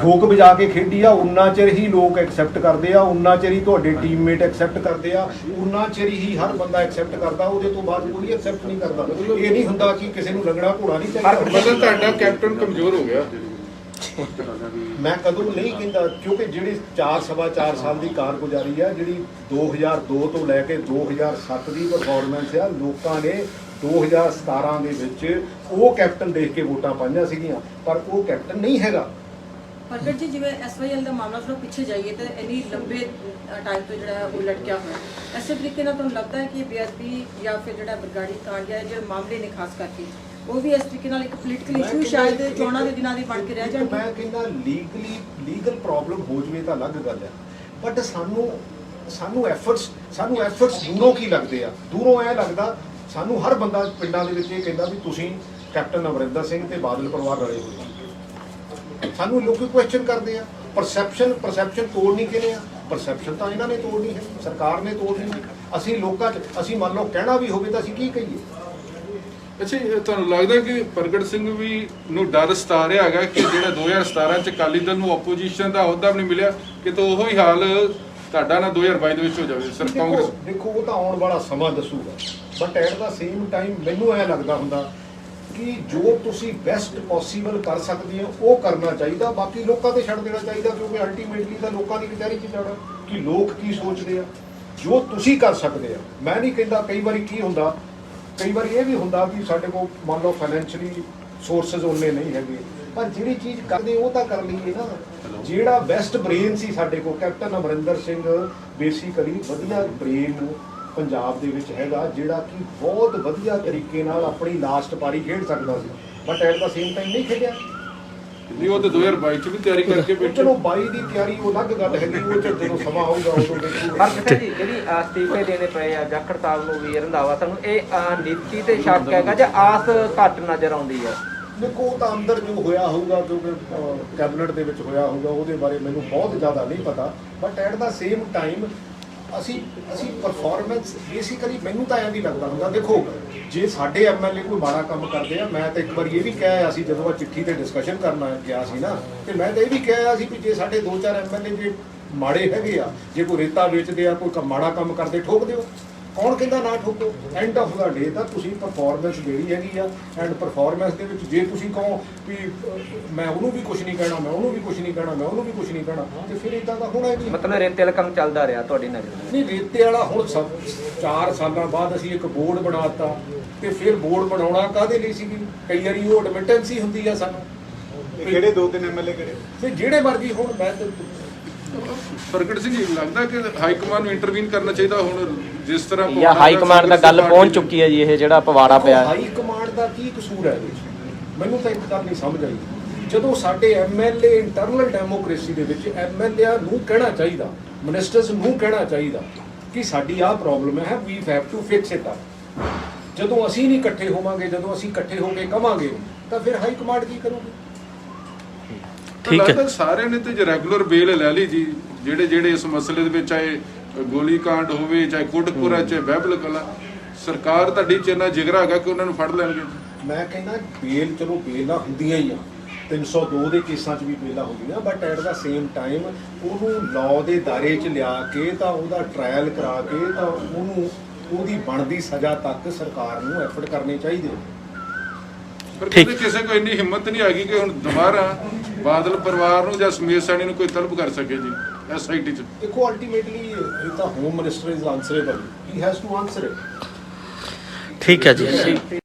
ਠੋਕ ਵਜਾ ਕੇ ਖੇਡੀ ਆ ਉਨਾ ਚਿਰ ਹੀ ਲੋਕ ਐਕਸੈਪਟ ਕਰਦੇ ਆ, ਉਨਾ ਚਿਰ ਹੀ ਤੁਹਾਡੇ ਟੀਮਮੇਟ ਐਕਸੈਪਟ ਕਰਦੇ ਆ, ਉਨਾ ਚਿਰ ਹੀ ਹਰ ਬੰਦਾ ਐਕਸੈਪਟ ਕਰਦਾ। ਉਹਦੇ ਤੋਂ ਬਾਅਦ ਕੋਈ ਐਕਸੈਪਟ ਨਹੀਂ ਕਰਦਾ। ਇਹ ਨਹੀਂ ਹੁੰਦਾ ਕਿ ਕਿਸੇ ਨੂੰ ਲੰਗੜਾ ਘੋੜਾ ਨਹੀਂ ਚਾਹੀਦਾ। ਮਤਲਬ ਤੁਹਾਡਾ ਕੈਪਟਨ ਕਮਜ਼ੋਰ ਹੋ ਗਿਆ? ਮੈਂ ਕਦੋਂ ਨਹੀਂ ਕਹਿੰਦਾ, ਕਿਉਂਕਿ ਜਿਹੜੀ 4.25 ਸਾਲ ਦੀ ਕਾਰਗੁਜ਼ਾਰੀ ਆ, ਜਿਹੜੀ 2002 ਤੋਂ ਲੈ ਕੇ 2007 ਦੀ ਪਰਫਾਰਮੈਂਸ ਆ, ਲੋਕਾਂ ਨੇ 2017 ਦੇ ਵਿੱਚ ਉਹ ਕੈਪਟਨ ਦੇਖ ਕੇ ਵੋਟਾਂ ਪਾਈਆਂ ਸੀਗੀਆਂ, ਪਰ ਉਹ ਕੈਪਟਨ ਨਹੀਂ ਹੈਗਾ। ਪ੍ਰਗਟ ਜੀ, ਜਿਵੇਂ SYL ਦਾ ਮਾਮਲਾ ਥੋੜਾ ਪਿੱਛੇ ਜਾਈਏ ਤਾਂ ਇੰਨੀ ਲੰਬੇ ਟਾਈਮ ਤੋਂ ਜਿਹੜਾ ਉਹ ਲਟਕਿਆ ਹੋਇਆ, ਐਸੇ ਤਰੀਕੇ ਨਾਲ ਤੁਹਾਨੂੰ ਲੱਗਦਾ ਹੈ ਕਿ ਬੇਅਦਬੀ ਜਾਂ ਫਿਰ ਜਿਹੜਾ ਬਰਗਾੜੀ ਕਾਂਡ ਜਾਂ ਜਿਹੜੇ ਮਾਮਲੇ ਨੇ ਖਾਸ ਕਰਕੇ ਉਹ ਵੀ ਇਸ ਤਰੀਕੇ ਨਾਲ ਇੱਕ ਪੋਲੀਟੀਕਲ ਇਸ਼ੂ ਸ਼ਾਇਦ ਚੋਣਾਂ ਦੇ ਦਿਨਾਂ ਦੀ ਬਣ ਕੇ ਰਹਿ ਜਾਣਗੇ? ਮੈਂ ਕਹਿੰਦਾ ਲੀਗਲ ਪ੍ਰੋਬਲਮ ਹੋ ਜਵੇ ਤਾਂ ਅਲੱਗ ਗੱਲ ਹੈ, ਬਟ ਸਾਨੂੰ ਐਫਰਟਸ ਦੂਰੋਂ ਕੀ ਲੱਗਦੇ ਆ? ਦੂਰੋਂ ਐ ਲੱਗਦਾ ਸਾਨੂੰ ਹਰ ਬੰਦਾ ਪਿੰਡਾਂ ਦੇ ਵਿੱਚ ਇਹ ਕਹਿੰਦਾ ਵੀ ਤੁਸੀਂ ਕੈਪਟਨ ਅਮਰਿੰਦਰ ਸਿੰਘ ਤੇ ਬਾਦਲ ਪਰਿਵਾਰ ਰਲੇ ਹੋਏ। ਸਾਨੂੰ ਲੋਕੀ ਕੁਐਸਚਨ ਕਰਦੇ ਆ, ਪਰਸੈਪਸ਼ਨ ਤੋੜਨੀ ਕਿਹਨੇ ਆ? ਪਰਸੈਪਸ਼ਨ ਤਾਂ ਇਹਨਾਂ ਨੇ ਤੋੜਨੀ ਹੈ, ਸਰਕਾਰ ਨੇ ਤੋੜਨੀ ਹੈ। ਅਸੀਂ ਲੋਕਾਂ 'ਚ ਅਸੀਂ ਮੰਨ ਲਓ ਕਹਿਣਾ ਵੀ ਹੋਵੇ ਤਾਂ ਅਸੀਂ ਕੀ ਕਹੀਏ? ਅੱਛਾ ਇਹ ਤੁਹਾਨੂੰ ਲੱਗਦਾ ਕਿ ਪ੍ਰਗਟ ਸਿੰਘ ਵੀ ਨੂੰ ਡਰ ਸਤਾ ਰਿਹਾ ਹੈਗਾ ਕਿ ਜਿਹੜਾ 2017 ਚ ਅਕਾਲੀ ਦਲ ਨੂੰ ਆਪੋਜੀਸ਼ਨ ਦਾ ਅਹੁਦਾ ਵੀ ਨਹੀਂ ਮਿਲਿਆ ਕਿ ਤਾਂ ਉਹੋ ਹੀ ਹਾਲ ਤੁਹਾਡਾ ਨਾ 2022 ਦੇ ਵਿੱਚ ਹੋ ਜਾਵੇ ਸਰ ਕਾਂਗਰਸ? ਦੇਖੋ ਉਹ ਤਾਂ ਆਉਣ ਵਾਲਾ ਸਮਾਂ ਦੱਸੂਗਾ, but at the same time ਮੈਨੂੰ ਐ ਲੱਗਦਾ ਹੁੰਦਾ ਕਿ ਜੋ ਤੁਸੀਂ ਬੈਸਟ ਪੋਸੀਬਲ ਕਰ ਸਕਦੇ ਹੋ ਉਹ ਕਰਨਾ ਚਾਹੀਦਾ, ਬਾਕੀ ਲੋਕਾਂ ਤੇ ਛੱਡ ਦੇਣਾ ਚਾਹੀਦਾ, ਕਿਉਂਕਿ ਅਲਟੀਮੇਟਲੀ ਤਾਂ ਲੋਕਾਂ ਦੀ ਕਚਹਿਰੀ 'ਚ ਜਾਣਾ ਕਿ ਲੋਕ ਕੀ ਸੋਚਦੇ ਆ। ਜੋ ਤੁਸੀਂ ਕਰ ਸਕਦੇ ਆ, ਮੈਂ ਨਹੀਂ ਕਹਿੰਦਾ, ਕਈ ਵਾਰੀ ਕੀ ਹੁੰਦਾ, ਕਈ ਵਾਰੀ ਇਹ ਵੀ ਹੁੰਦਾ ਕਿ ਸਾਡੇ ਕੋਲ ਮੰਨ ਲਓ ਫਾਈਨੈਂਸ਼ੀਅਲੀ ਸੋਰਸਸ ਉਹਨੇ ਨਹੀਂ ਹੈਗੇ, ਪਰ ਜਿਹੜੀ ਚੀਜ਼ ਕਰਦੇ ਉਹ ਤਾਂ ਕਰ ਲਈਏ ਨਾ। ਜਿਹੜਾ ਬੈਸਟ ਬ੍ਰੇਨ ਸੀ ਸਾਡੇ ਕੋਲ, ਕੈਪਟਨ ਅਮਰਿੰਦਰ ਸਿੰਘ ਬੇਸਿਕਲੀ ਵਧੀਆ ਬ੍ਰੇਨ ਪੰਜਾਬ ਦੇ ਵਿੱਚ ਹੈਗਾ, ਜਿਹੜਾ ਕਿ ਬਹੁਤ ਵਧੀਆ ਤਰੀਕੇ ਨਾਲ ਆਪਣੀ ਲਾਸਟ ਪਾਰੀ ਖੇਡ ਸਕਦਾ ਸੀ, but at the same time ਨਹੀਂ ਖੇਡਿਆ। ਨਹੀਂ ਉਹ ਤਾਂ 2022 ਚ ਵੀ ਤਿਆਰੀ ਕਰਕੇ ਬੈਠੇ। ਚਲੋ 22 ਦੀ ਤਿਆਰੀ ਉਹ ਅਲੱਗ ਗੱਲ ਹੈਗੀ, ਉਹ ਚ ਜਦੋਂ ਸਮਾਂ ਆਊਗਾ ਉਦੋਂ ਦੇਖੂਗਾ। ਪਰ ਜੀ ਜਿਹੜੀ ਅਸਤੀਫੇ ਦੇਣੇ ਪਏ ਆ ਜਾਖੜ ਸਾਹਿਬ ਨੂੰ ਵੀ ਰੰਧਾਵਾ ਸਾਨੂੰ ਇਹ ਨੀਤੀ ਤੇ ਸ਼ੱਕ ਹੈਗਾ ਜਾਂ ਆਸ ਘੱਟ ਨਜ਼ਰ ਆਉਂਦੀ ਆ? ਦੇਖੋ ਉਹ ਤਾਂ ਅੰਦਰ ਜੋ ਹੋਇਆ ਹੋਊਗਾ, ਕਿਉਂਕਿ ਕੈਬਨਿਟ ਦੇ ਵਿੱਚ ਹੋਇਆ ਹੋਊਗਾ, ਉਹਦੇ ਬਾਰੇ ਮੈਨੂੰ ਬਹੁਤ ਜ਼ਿਆਦਾ ਨਹੀਂ ਪਤਾ, but at the same time ਅਸੀਂ ਪਰਫਾਰਮੈਂਸ ਬੇਸਿਕਲੀ ਮੈਨੂੰ ਤਾਂ ਐਂ ਵੀ ਲੱਗਦਾ ਹੁੰਦਾ। ਦੇਖੋ ਜੇ ਸਾਡੇ ਐਮਐਲਏ ਕੋਈ ਮਾੜਾ ਕੰਮ ਕਰਦੇ ਆ, ਮੈਂ ਤਾਂ ਇੱਕ ਵਾਰੀ ਇਹ ਵੀ ਕਿਹਾ ਹੋਇਆ ਸੀ ਜਦੋਂ ਆ ਚਿੱਠੀ ਤੇ ਡਿਸਕਸ਼ਨ ਕਰਨਾ ਗਿਆ ਸੀ ਨਾ, ਤੇ ਮੈਂ ਤਾਂ ਇਹ ਵੀ ਕਿਹਾ ਹੋਇਆ ਸੀ ਵੀ ਜੇ ਸਾਡੇ 2-4 ਐਮਐਲਏ ਜੇ ਮਾੜੇ ਹੈਗੇ ਆ, ਜੇ ਕੋਈ ਰੇਤਾ ਵੇਚਦੇ ਆ, ਕੋਈ ਮਾੜਾ ਕੰਮ ਕਰਦੇ, ਠੋਕ ਦਿਓ। ਕੌਣ ਕਹਿੰਦਾ ਨਾ ਠੋਕੋ? ਐਂਡ ਆਫ ਦਾ ਡੇ ਤਾਂ ਤੁਸੀਂ ਪਰਫਾਰਮੈਂਸ ਜਿਹੜੀ ਹੈਗੀ ਆ, ਐਂਡ ਪਰਫਾਰਮੈਂਸ ਦੇ ਵਿੱਚ ਜੇ ਤੁਸੀਂ ਕਹੋ ਵੀ ਮੈਂ ਉਹਨੂੰ ਵੀ ਕੁਝ ਨਹੀਂ ਕਹਿਣਾ, ਮੈਂ ਉਹਨੂੰ ਵੀ ਕੁਝ ਨਹੀਂ ਕਹਿਣਾ, ਮੈਂ ਉਹਨੂੰ ਵੀ ਕੁਝ ਨਹੀਂ ਕਹਿਣਾ, ਤੇ ਫਿਰ ਇਦਾਂ ਦਾ ਹੋਣਾ ਹੀ ਨਹੀਂ। ਮਤਲਬ ਰੇਤੇ ਵਾਲਾ ਕੰਮ ਚੱਲਦਾ ਰਿਹਾ ਤੁਹਾਡੀ ਨਜ਼ਰ? ਨਹੀਂ, ਰੇਤੇ ਵਾਲਾ ਹੁਣ 4 ਸਾਲਾਂ ਬਾਅਦ ਅਸੀਂ ਇੱਕ ਬੋਰਡ ਬਣਾਤਾ, ਤੇ ਫਿਰ ਬੋਰਡ ਬਣਾਉਣਾ ਕਾਹਦੇ ਲਈ ਸੀਗੀ? ਕਈ ਵਾਰੀ ਉਹ ਐਡਮਿਟੈਂਸੀ ਹੁੰਦੀ ਆ ਸਾਨੂੰ। ਕਿਹੜੇ 2-3 ਐਮਐਲਏ ਕਿਹੜੇ? ਤੇ ਜਿਹੜੇ ਮਰਜ਼ੀ ਹੁਣ ਮੈਂ ਤਾਂ ਪ੍ਰਗਟ ਸਿੰਘ ਜੀ ਲੱਗਦਾ ਕਿ ਹਾਈ ਕਮਾਂਡ ਨੂੰ ਇੰਟਰਵੀਨ ਕਰਨਾ ਚਾਹੀਦਾ ਹੁਣ, ਜਿਸ ਤਰ੍ਹਾਂ ਜਾਂ ਹਾਈ ਕਮਾਂਡ ਦਾ ਗੱਲ ਪਹੁੰਚ ਚੁੱਕੀ ਹੈ ਜੀ, ਇਹ ਜਿਹੜਾ ਪਵਾੜਾ ਪਿਆ? ਹਾਈ ਕਮਾਂਡ ਦਾ ਕੀ ਕਸੂਰ ਹੈ ਇਹਦੇ ਵਿੱਚ? ਮੈਨੂੰ ਤਾਂ ਇੱਕ ਗੱਲ ਨਹੀਂ ਸਮਝ ਆਈ। ਜਦੋਂ ਸਾਡੇ ਐਮਐਲਏ ਇੰਟਰਨਲ ਡੈਮੋਕ੍ਰੇਸੀ ਦੇ ਵਿੱਚ ਐਮਐਲਏ ਨੂੰ ਕਹਿਣਾ ਚਾਹੀਦਾ, ਮਿਨਿਸਟਰਸ ਨੂੰ ਕਹਿਣਾ ਚਾਹੀਦਾ ਕਿ ਸਾਡੀ ਆਹ ਪ੍ਰੋਬਲਮ ਹੈ, we have to fix it up. ਜਦੋਂ ਅਸੀਂ ਨਹੀਂ ਇਕੱਠੇ ਹੋਵਾਂਗੇ, ਜਦੋਂ ਅਸੀਂ ਇਕੱਠੇ ਹੋ ਕੇ ਕਵਾਂਗੇ, ਤਾਂ ਫਿਰ ਹਾਈ ਕਮਾਂਡ ਕੀ ਕਰੂਗੀ? ਠੀਕ ਹੈ। ਲੱਗਦਾ ਸਾਰਿਆਂ ਨੇ ਤੇ ਜੇ ਰੈਗੂਲਰ ਬੇਲ ਲੈ ਲਈ ਜੀ, ਜਿਹੜੇ ਇਸ ਮਸਲੇ ਦੇ ਵਿੱਚ, ਚਾਹੇ ਗੋਲੀ ਕਾਂਡ ਹੋਵੇ, ਚਾਹੇ ਕੋਟਕਪੁਰਾ, ਚਾਹੇ ਬਹਿਬਲ ਕਲਾਂ, ਸਰਕਾਰ ਤੁਹਾਡੀ ਚ ਇੰਨਾ ਜਿਗਰਾ ਹੈਗਾ ਕਿ ਉਹਨਾਂ ਨੂੰ ਫੜ ਲੈਣਗੇ। ਮੈਂ ਕਹਿੰਦਾ ਬੇਲ, ਚਲੋ ਬੇਲਾਂ ਹੁੰਦੀਆਂ ਹੀ ਆ, 302 ਦੇ ਕੇਸਾਂ 'ਚ ਵੀ ਬੇਲਾਂ ਹੁੰਦੀਆਂ, but at the same time ਉਹਨੂੰ ਲਾਅ ਦੇ ਦਾਇਰੇ 'ਚ ਲਿਆ ਕੇ ਤਾਂ ਉਹਦਾ ਟ੍ਰਾਇਲ ਕਰਾ ਕੇ ਤਾਂ ਉਹਨੂੰ ਉਹਦੀ ਬਣਦੀ ਸਜ਼ਾ ਤੱਕ ਸਰਕਾਰ ਨੂੰ ਐਫਰਟ ਕਰਨੇ ਚਾਹੀਦੇ। ਪਰ ਕਿਸੇ ਕੋਈ ਇੰਨੀ ਹਿੰਮਤ ਨਹੀਂ ਹੈਗੀ ਕਿ ਹੁਣ ਦੁਬਾਰਾ ਬਾਦਲ ਪਰਿਵਾਰ ਨੂੰ ਜਾਂ ਸਮੇਤ ਸੈਣੀ ਨੂੰ ਕੋਈ ਤਲਬ ਕਰ ਸਕੇ ਜੀ ਐਸਆਈਟੀ 'ਚ। ਦੇਖੋ ਅਲਟੀਮੇਟਲੀ ਇਹ ਤਾਂ home minister is answerable, he has to answer it. ਠੀਕ ਹੈ ਜੀ।